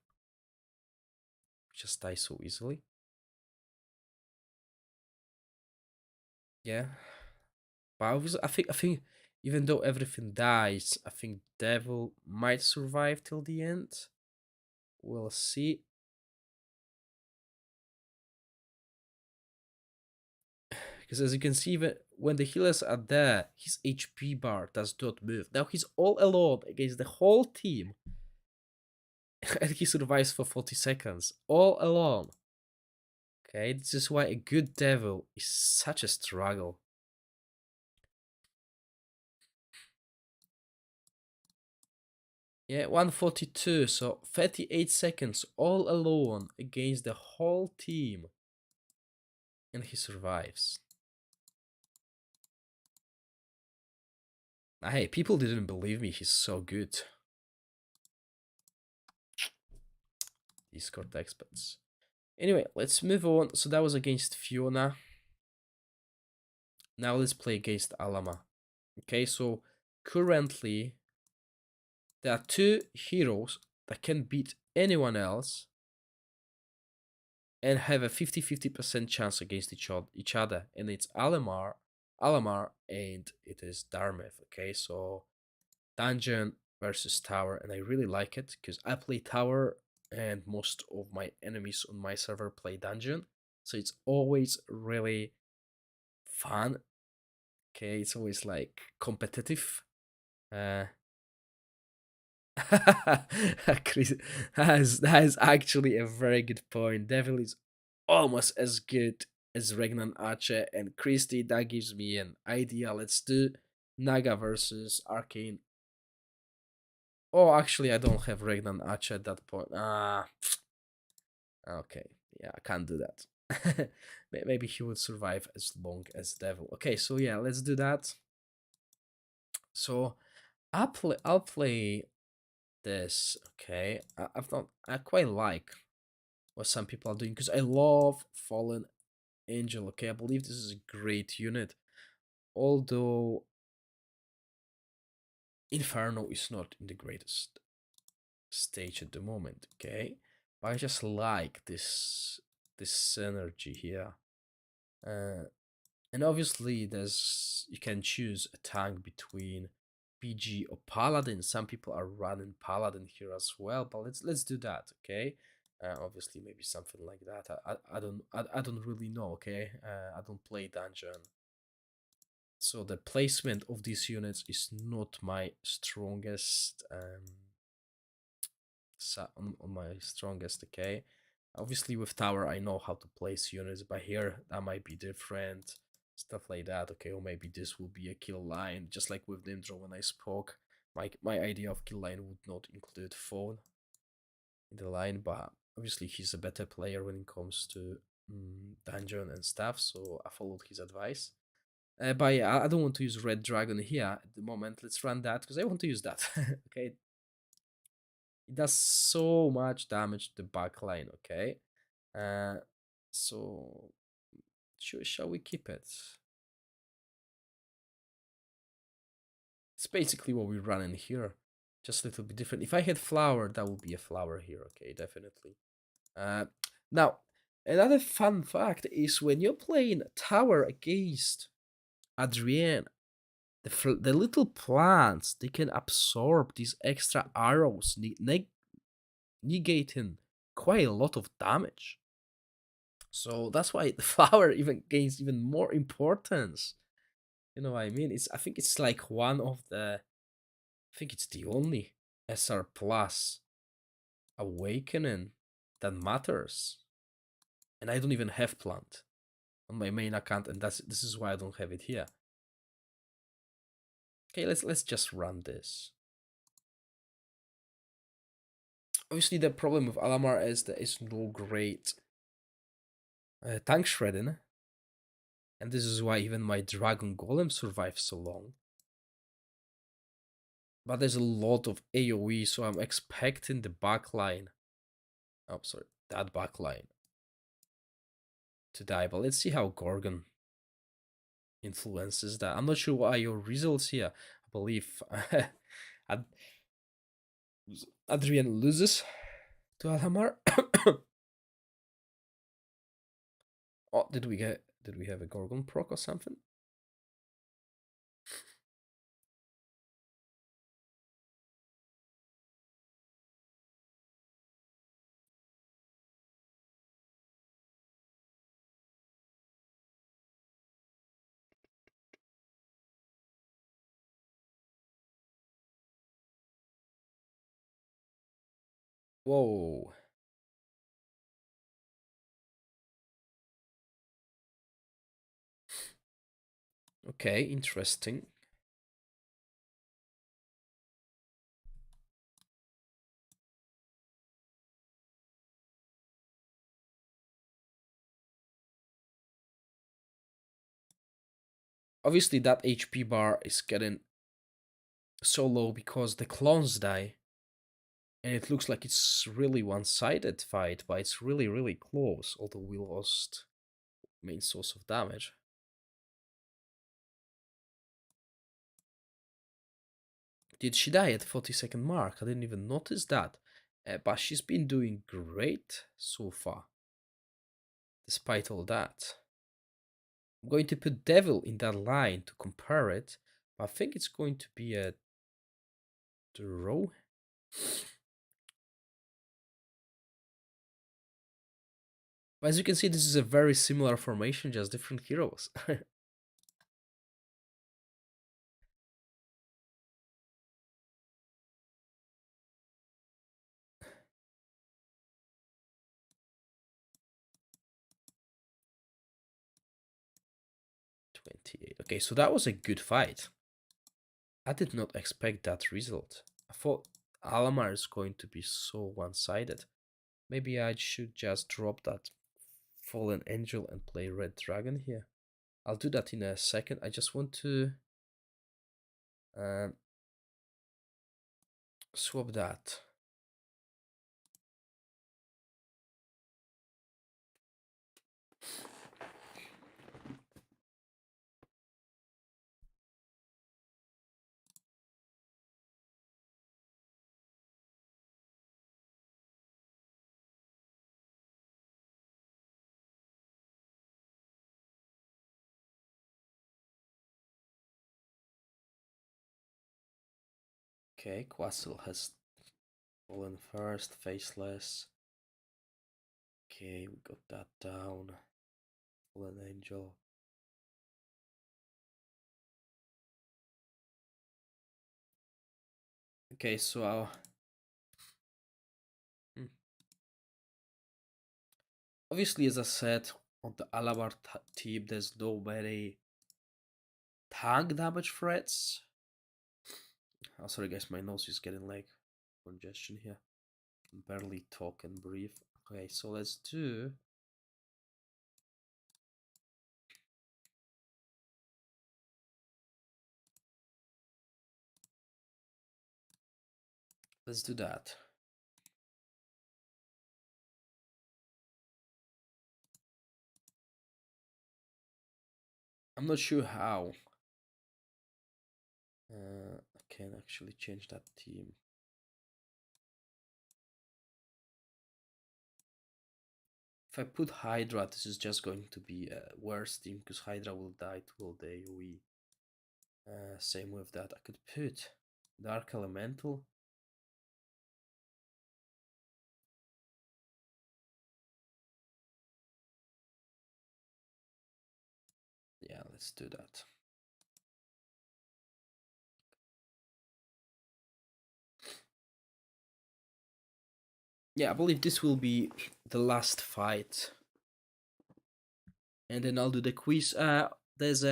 Just die so easily. Yeah. But obviously, I think even though everything dies, I think Devil might survive till the end. We'll see. Because as you can see, even when the healers are there, his HP bar does not move. Now he's all alone against the whole team. And he survives for 40 seconds. All alone. Okay, this is why a good devil is such a struggle. Yeah, 142, so 38 seconds all alone against the whole team. And he survives. Hey, people didn't believe me, he's so good. Discord experts. Anyway, let's move on. So that was against Fiona. Now let's play against Alamar. Okay, so currently there are 2 heroes that can beat anyone else and have a 50-50% chance against each other. And it's Alamar, and it is Darmeth. Okay, so dungeon versus tower, and I really like it because I play tower and most of my enemies on my server play dungeon. So it's always really fun. Okay, it's always like competitive. Uh, Chris, that is actually a very good point. Devil is almost as good as Regnan Archer and Christie. That gives me an idea. Let's do Naga versus Arcane. Oh, actually, I don't have Regnan Archer at that point. Okay. Yeah, I can't do that. Maybe he would survive as long as Devil. Okay, so yeah, let's do that. So I'll play this. Okay, I quite like what some people are doing because I love Fallen Angel. Okay, I believe this is a great unit, although Inferno is not in the greatest stage at the moment. Okay, but I just like this synergy here. Uh, and obviously, you can choose a tank between PG or Paladin. Some people are running Paladin here as well, but let's do that. Okay, Obviously, maybe something like that. I don't really know. Okay, I don't play dungeon, so the placement of these units is not my strongest. On my strongest. Okay, obviously with tower I know how to place units, but here that might be different. Stuff like that. Okay, or maybe this will be a kill line, just like with Dindro when I spoke. My idea of kill line would not include phone in the line, but obviously he's a better player when it comes to dungeon and stuff, so I followed his advice. But yeah, I don't want to use Red Dragon here at the moment. Let's run that because I want to use that. Okay, it does so much damage to the backline. Okay, uh, so shall we keep it? It's basically what we run in here, just a little bit different. If I had flower, that would be a flower here. Okay, definitely. Uh, Now, another fun fact is when you're playing tower against Adrienne, the little plants, they can absorb these extra arrows, negating quite a lot of damage. So that's why the flower even gains even more importance. You know what I mean? I think it's like one of the, I think it's the only SR plus awakening that matters. And I don't even have plant on my main account, and this is why I don't have it here. Okay, let's just run this. Obviously, the problem with Alamar is there is no great tank shredding, and this is why even my Dragon Golem survives so long. But there's a lot of AoE, so I'm expecting the backline. Oh, sorry, that backline to die. But let's see how Gorgon influences that. I'm not sure what are your results here. I believe Adrian loses to Alamar. Oh, did we have a Gorgon proc or something? Whoa. Okay, interesting. Obviously, that HP bar is getting so low because the clones die. And it looks like it's really one-sided fight, but it's really, really close, although we lost main source of damage. Did she die at 40-second mark? I didn't even notice that. But she's been doing great so far, despite all that. I'm going to put Devil in that line to compare it, but I think it's going to be a draw. As you can see, this is a very similar formation, just different heroes. 28. Okay, so that was a good fight. I did not expect that result. I thought Alamar is going to be so one-sided. Maybe I should just drop that Fallen Angel and play Red Dragon here. I'll do that in a second. I just want to swap that. Okay, Quassel has fallen first, faceless. Okay, we got that down. Fallen Angel. Okay, so hmm. Obviously, as I said, on the Alamar team, there's no very tank damage threats. Oh, sorry guys, my nose is getting like congestion here. I can barely talk and breathe. Okay, so let's do. Let's do that. I'm not sure how. I can actually change that team. If I put Hydra, this is just going to be a worse team because Hydra will die to all the AoE. Same with that. I could put Dark Elemental. Yeah, let's do that. Yeah, I believe this will be the last fight. And then I'll do the quiz. There's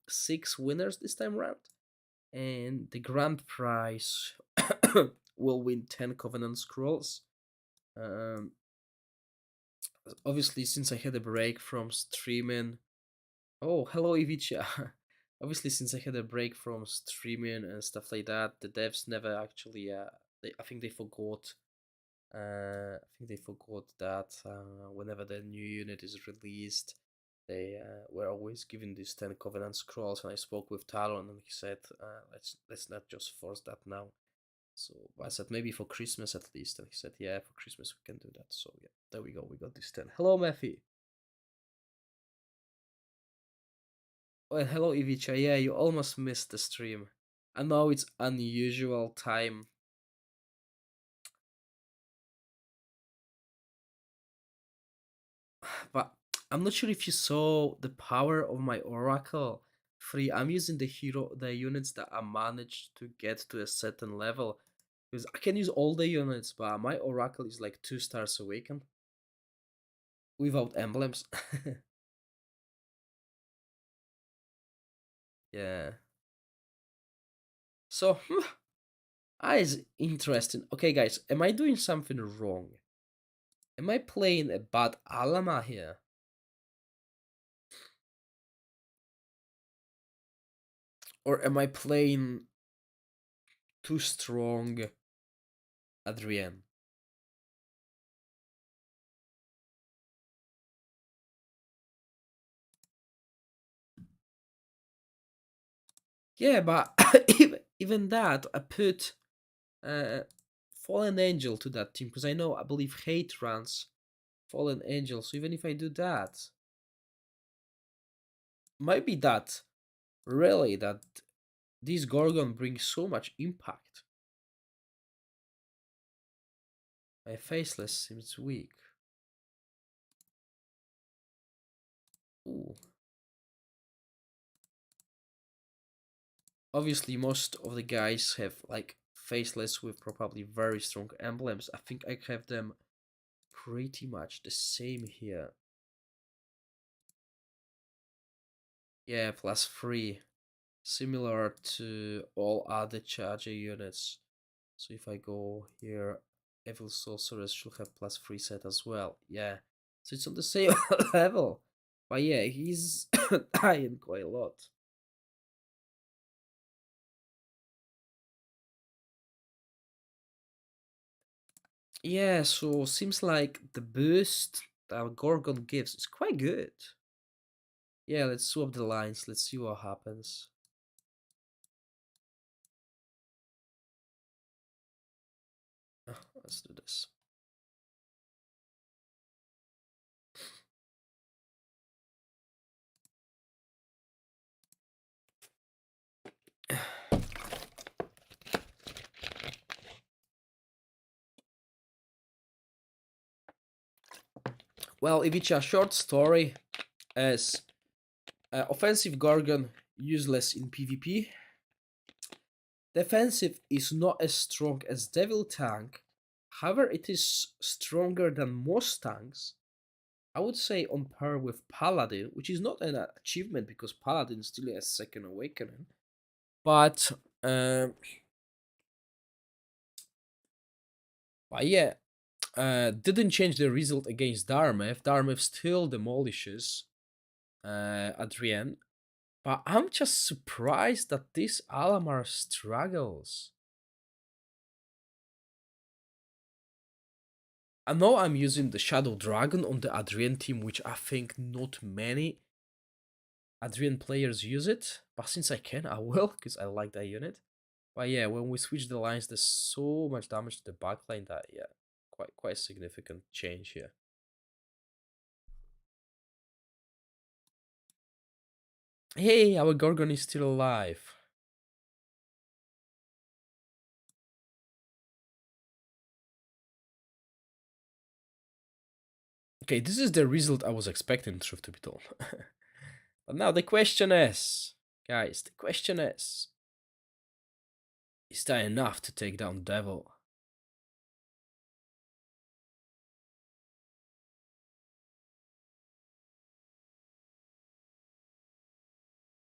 6 winners this time around. And the grand prize will win 10 Covenant Scrolls. Um, Obviously, since I had a break from streaming. Oh, hello, Ivica. Obviously, since I had a break from streaming and stuff like that, the devs never actually. I think they forgot. I think they forgot that whenever the new unit is released, they were always given these 10 Covenant Scrolls. And I spoke with Talon, and he said, "Let's not just force that now." So I said maybe for Christmas at least, and he said, "Yeah, for Christmas we can do that." So yeah, there we go. We got this 10. Hello, Matthew. Oh, and hello, Ivica. Yeah, you almost missed the stream. I know it's unusual time, but I'm not sure if you saw the power of my Oracle. Free. I'm using the units that I managed to get to a certain level. Because I can use all the units, but my Oracle is like 2 stars awakened. Without emblems. Yeah. So, is interesting. Okay, guys, am I doing something wrong? Am I playing a bad Alamar here? Or am I playing too strong Adrienne? Yeah, but even that, I put uh, Fallen Angel to that team because I believe Hate runs Fallen Angel. So even if I do that, might be that really that this Gorgon brings so much impact. My Faceless seems weak. Ooh. Obviously, most of the guys have like Faceless with probably very strong emblems. I think I have them pretty much the same here. Yeah, +3. Similar to all other charger units. So if I go here, Evil Sorceress should have +3 set as well. Yeah, so it's on the same level. But yeah, he's dying quite a lot. Yeah, so seems like the boost that Gorgon gives is quite good. Yeah, let's swap the lines. Let's see what happens. Let's do this. Well, if it's a short story, as offensive Gorgon useless in PvP, defensive is not as strong as Devil Tank. However, it is stronger than most tanks. I would say on par with Paladin, which is not an achievement because Paladin still has Second Awakening. But, uh, but yeah, didn't change the result against Darmev. Darmev still demolishes Adrian. But I'm just surprised that this Alamar struggles. I know I'm using the Shadow Dragon on the Adrian team, which I think not many Adrian players use it. But since I can, I will, because I like that unit. But yeah, when we switch the lines, there's so much damage to the backline that, yeah, quite a significant change here. Hey, our Gorgon is still alive. Okay, this is the result I was expecting, truth to be told. But now the question is, guys, the question is that enough to take down Devil?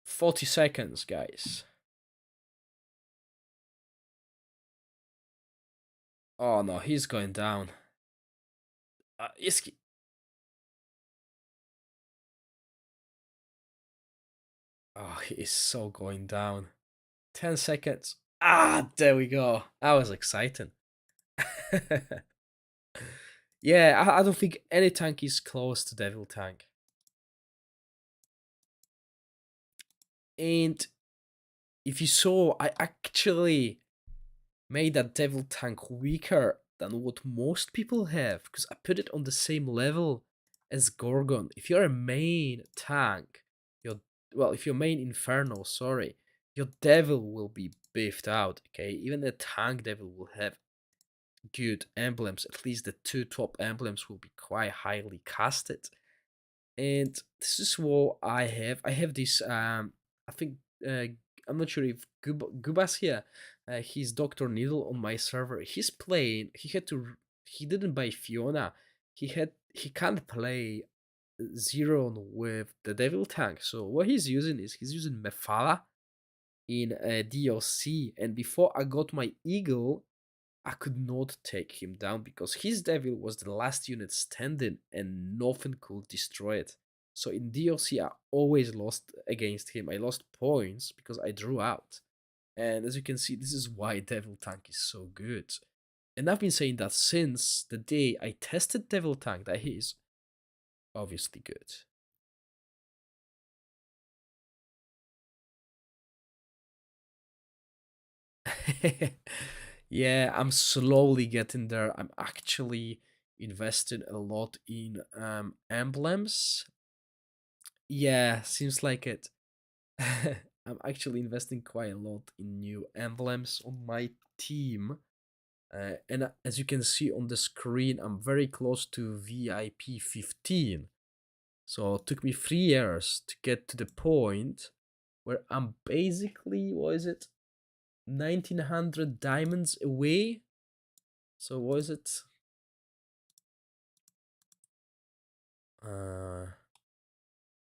40 seconds, guys. Oh no, he's going down. Is Oh, he is so going down. 10 seconds. Ah, there we go. That was exciting. Yeah, I don't think any tank is close to Devil Tank. And if you saw, I actually made that Devil Tank weaker than what most people have, because I put it on the same level as Gorgon. If you're a main tank, if you're main Inferno, sorry, your Devil will be beefed out, okay? Even the tank Devil will have good emblems. At least the two top emblems will be quite highly casted. And this is what I have. I have this. I think I'm not sure if Gubas here. He's Doctor Needle on my server. He's playing. He had to. He didn't buy Fiona. He can't play Zero with the Devil Tank. So what he's using is he's using Mephala in DLC. And before I got my Eagle, I could not take him down because his Devil was the last unit standing and nothing could destroy it. So in DLC, I always lost against him. I lost points because I drew out. And as you can see, this is why Devil Tank is so good. And I've been saying that since the day I tested Devil Tank, that he is obviously good. Yeah, I'm slowly getting there. I'm actually invested a lot in emblems. Yeah, seems like it. I'm actually investing quite a lot in new emblems on my team. And as you can see on the screen, I'm very close to VIP 15. So it took me 3 years to get to the point where I'm basically, what is it, 1900 diamonds away. So what is it?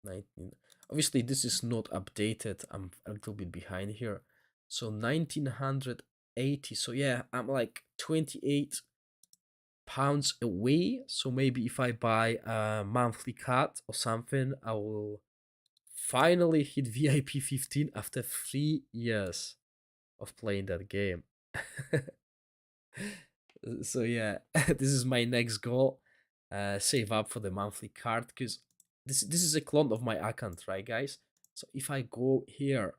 19. Obviously, this is not updated. I'm a little bit behind here. So 1980. So yeah, I'm like 28 pounds away. So maybe if I buy a monthly card or something, I will finally hit VIP 15 after 3 years of playing that game. So yeah, this is my next goal. Save up for the monthly card because this is a clone of my account, right, guys? So if I go here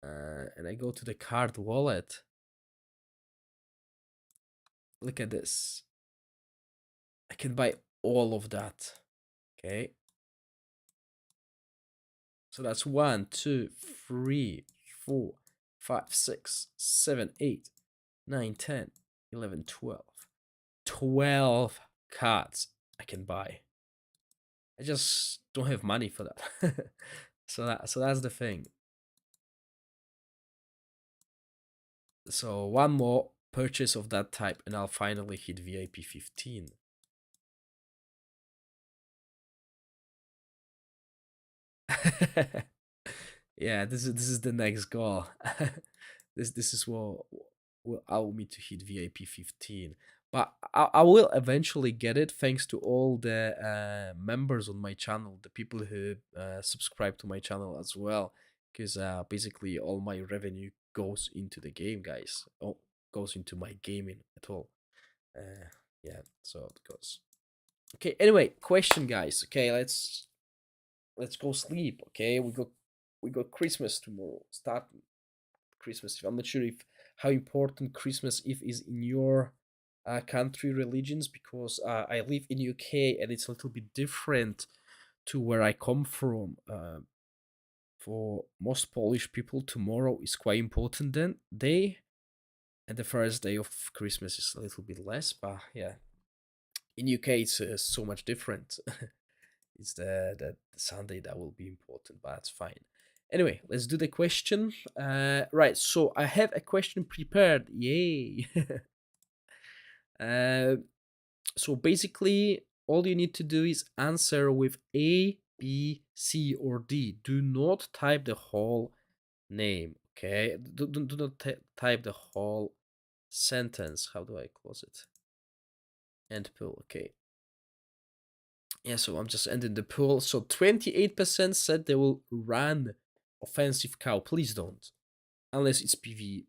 and I go to the card wallet, look at this. I can buy all of that. Okay. So that's 1, 2, 3, 4, 5, 6, 7, 8, 9, 10, 11, 12. 12 cards I can buy. I just don't have money for that. So that's the thing. So one more purchase of that type, and I'll finally hit VIP 15. Yeah, this is the next goal. This is what will allow me to hit VIP 15. But I will eventually get it thanks to all the members on my channel, the people who subscribe to my channel as well. Because basically all my revenue goes into the game, guys. Oh, goes into my gaming at all. Yeah, so it goes. Okay, anyway, question, guys. Okay, let's go sleep. Okay, we got Christmas tomorrow. Start Christmas Eve. I'm not sure if how important Christmas Eve is in your country religions, because I live in UK and it's a little bit different to where I come from. For most Polish people, tomorrow is quite important then day, and the first day of Christmas is a little bit less. But yeah, in UK it's so much different. It's the Sunday that will be important, but that's fine. Anyway, let's do the question. Right, so I have a question prepared. Yay! uh, so basically, all you need to do is answer with A, B, C, or D. Do not type the whole name, okay? Do not type the whole sentence. How do I close it? End pool, okay. Yeah, so I'm just ending the poll. So 28% said they will run offensive cow. Please don't. Unless it's PvE.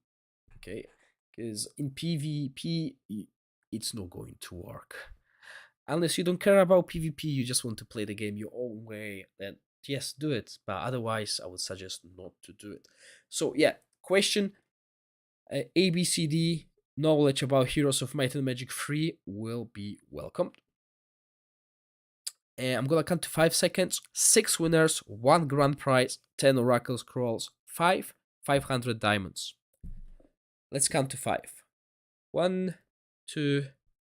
Okay? Because in PvP, it's not going to work. Unless you don't care about PvP, you just want to play the game your own way, then yes, do it. But otherwise, I would suggest not to do it. So yeah, question ABCD knowledge about Heroes of Might and Magic 3 will be welcomed. And I'm gonna count to 5 seconds. 6 winners, 1 grand prize, 10 Oracle Scrolls, 500 diamonds. Let's count to 5. 1, 2,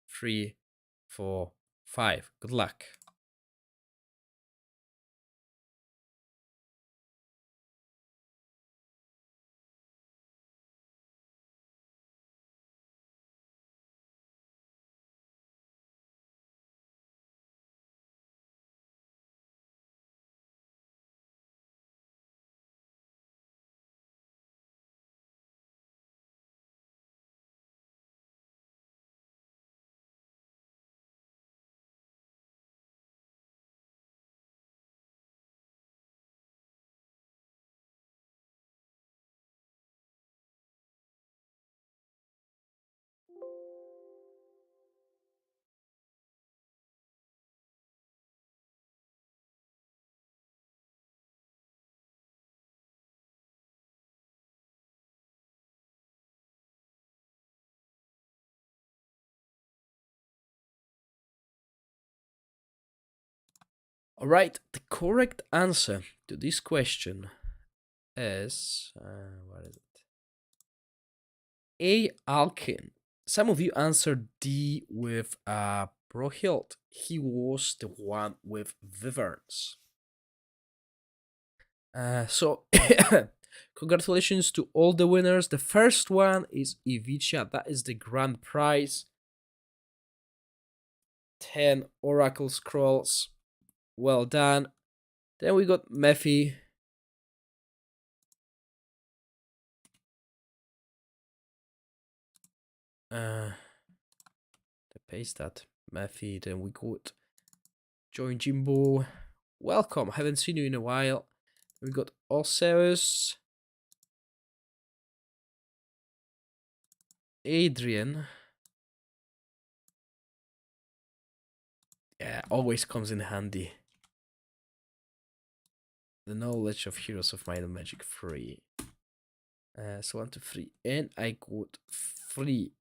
3, 4, 5. Good luck. Alright, the correct answer to this question is. What is it? A. Alkin. Some of you answered D with Brohild. He was the one with Wyverns. So, congratulations to all the winners. The first one is Ivica. That is the grand prize. 10 Oracle Scrolls. Well done. Then we got Mephi. The paste that. Mephi. Then we got Join Jimbo. Welcome. Haven't seen you in a while. We got Osiris. Adrian. Yeah, always comes in handy. The knowledge of Heroes of Might and Magic 3. So 1, 2, 3. And I got 3.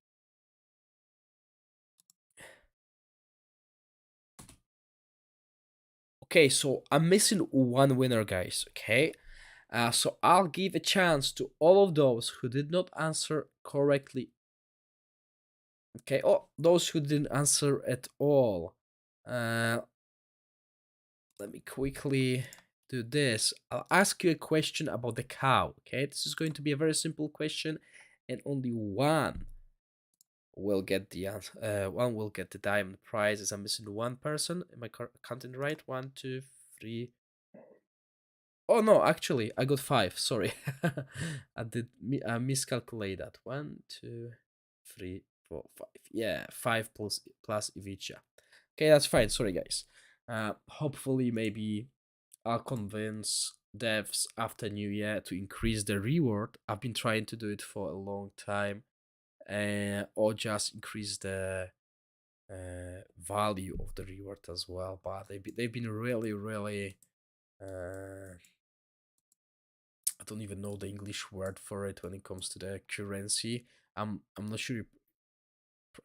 Okay, so I'm missing one winner, guys. Okay. So I'll give a chance to all of those who did not answer correctly. Okay. Oh, those who didn't answer at all. let me quickly do this. I'll ask you a question about the cow. Okay, this is going to be a very simple question, and only one will get the one will get the diamond prize. As I'm missing one person. Am I counting right? One, two, three. Oh no, actually, I got five. Sorry, I did miscalculate that. One, two, three, four, five. Yeah, five plus Ivica. Okay, that's fine. Sorry, guys. Hopefully, maybe I'll convince devs after New Year to increase the reward. I've been trying to do it for a long time, or just increase the value of the reward as well. But they've been really, really. I don't even know the English word for it when it comes to the currency. I'm not sure.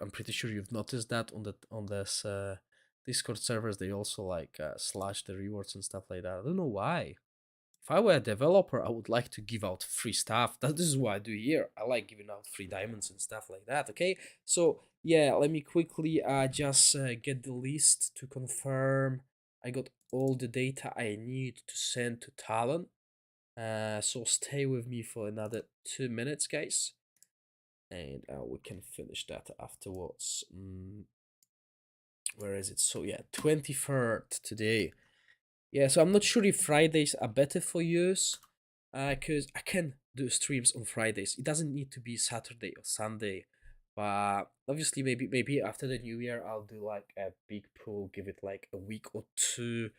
I'm pretty sure you've noticed that on this Discord servers they also like slash the rewards and stuff like that. I don't know why. If I were a developer, I would like to give out free stuff. This is what I do here. I like giving out free diamonds and stuff like that. Okay, so yeah, let me quickly just get the list to confirm I got all the data I need to send to Talon. So stay with me for another 2 minutes, guys, and we can finish that afterwards. Where is it? So yeah, 23rd today. Yeah, so I'm not sure if Fridays are better for use, because I can do streams on Fridays. It doesn't need to be Saturday or Sunday, but obviously maybe after the New Year I'll do like a big pool, give it like a week or two,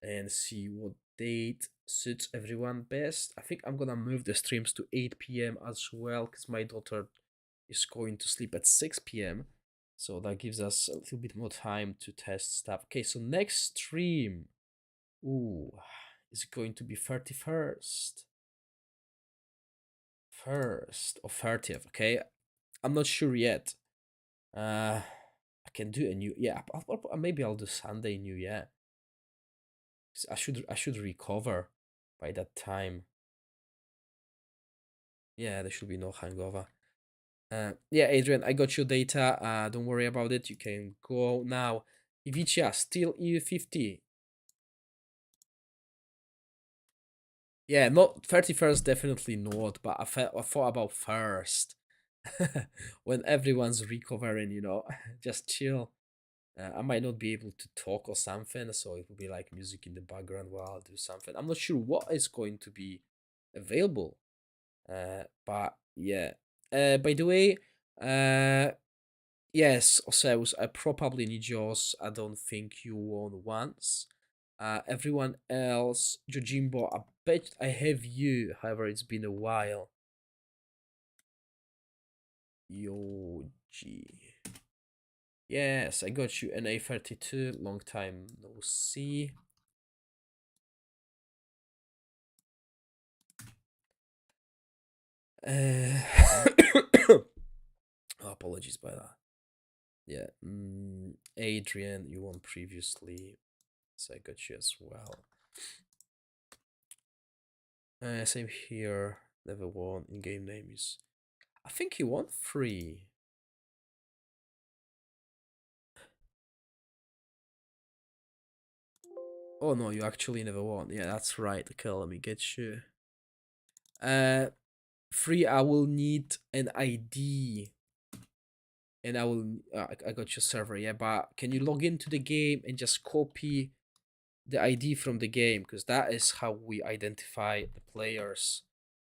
and see what date suits everyone best. I think I'm gonna move the streams to 8 p.m. as well because my daughter is going to sleep at 6 p.m. So that gives us a little bit more time to test stuff. Okay, so next stream, ooh, is it going to be 31st? First or 30th, okay? I'm not sure yet. I can do a new, yeah, maybe I'll do Sunday New Year. I should recover by that time. Yeah, there should be no hangover. Yeah, Adrian, I got your data. Don't worry about it. You can go now. Ivica, still EU50. Yeah, not 31st, definitely not, but I thought about first. When everyone's recovering, just chill. I might not be able to talk or something, so it will be like music in the background while I do something. I'm not sure what is going to be available. But yeah. By the way, yes, Oseus, I probably need yours. I don't think you won once. Everyone else, Jojimbo, I bet I have you. However, it's been a while. Yoji. Yes, I got you. NA32. Long time no see. Oh, apologies by that. Yeah. Adrian, you won previously. So I got you as well. Same here. Never won. In-game name is... I think he won 3. Oh no, you actually never won. Yeah, that's right. Okay, let me get you. 3, I will need an ID. And I will... I got your server, yeah, but can you log into the game and just copy the ID from the game? Because that is how we identify the players,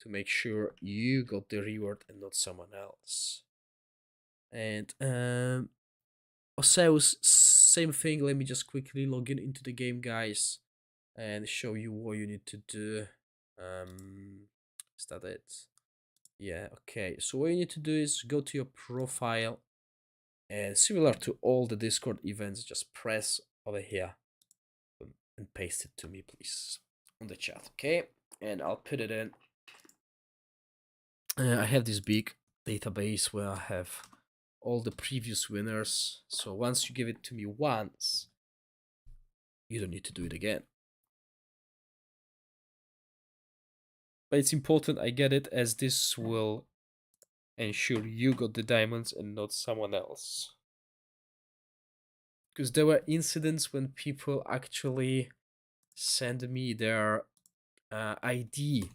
to make sure you got the reward and not someone else. And Oseus, same thing. Let me just quickly log into the game, guys, and show you what you need to do. Is that it? Yeah, okay. So what you need to do is go to your profile, and similar to all the Discord events, just press over here and paste it to me, please, on the chat, okay? And I'll put it in. I have this big database where I have all the previous winners. So once you give it to me once, you don't need to do it again. But it's important I get it, as this will ensure you got the diamonds and not someone else. Because there were incidents when people actually send me their ID,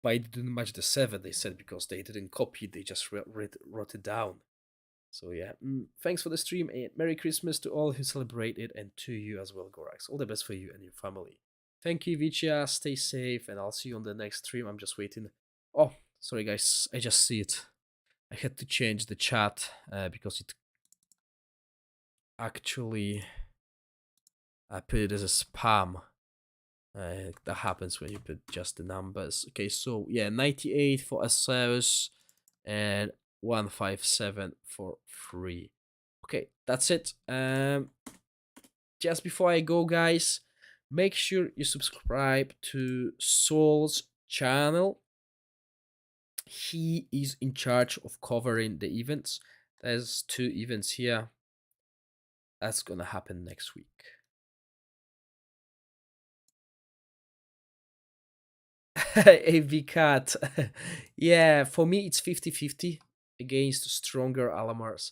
but I didn't match the 7, they said, because they didn't copy it, they just wrote it down. So yeah, thanks for the stream, and Merry Christmas to all who celebrate it, and to you as well, Gorax. All the best for you and your family. Thank you, Vicia. Stay safe, and I'll see you on the next stream. I'm just waiting. Oh, sorry, guys. I just see it. I had to change the chat because it actually I put it as a spam. That happens when you put just the numbers. Okay, so yeah, 98 for Asaus and 157 for free. Okay, that's it. Just before I go, guys, make sure you subscribe to Saul's channel. He is in charge of covering the events. There's 2 events here. That's gonna happen next week. AV Cat. Yeah, for me it's 50-50 against stronger Alamars.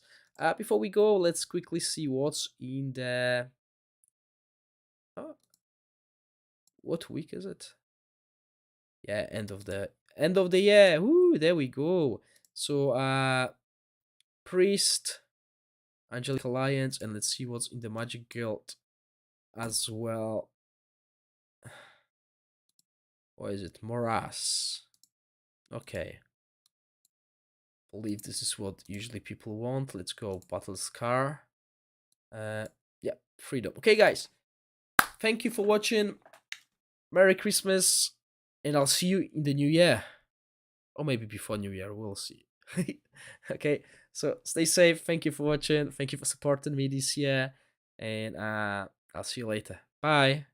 Before we go, let's quickly see what's in the... Oh, what week is it? Yeah, end of the year. Woo, there we go. So Priest, Angelic Alliance, and let's see what's in the Magic Guild as well. What is it? Morass. Okay. Believe this is what usually people want. Let's go Battle Scar. Yeah, freedom. Okay, guys. Thank you for watching. Merry Christmas. And I'll see you in the new year. Or maybe before New Year. We'll see. Okay. So stay safe. Thank you for watching. Thank you for supporting me this year. And I'll see you later. Bye.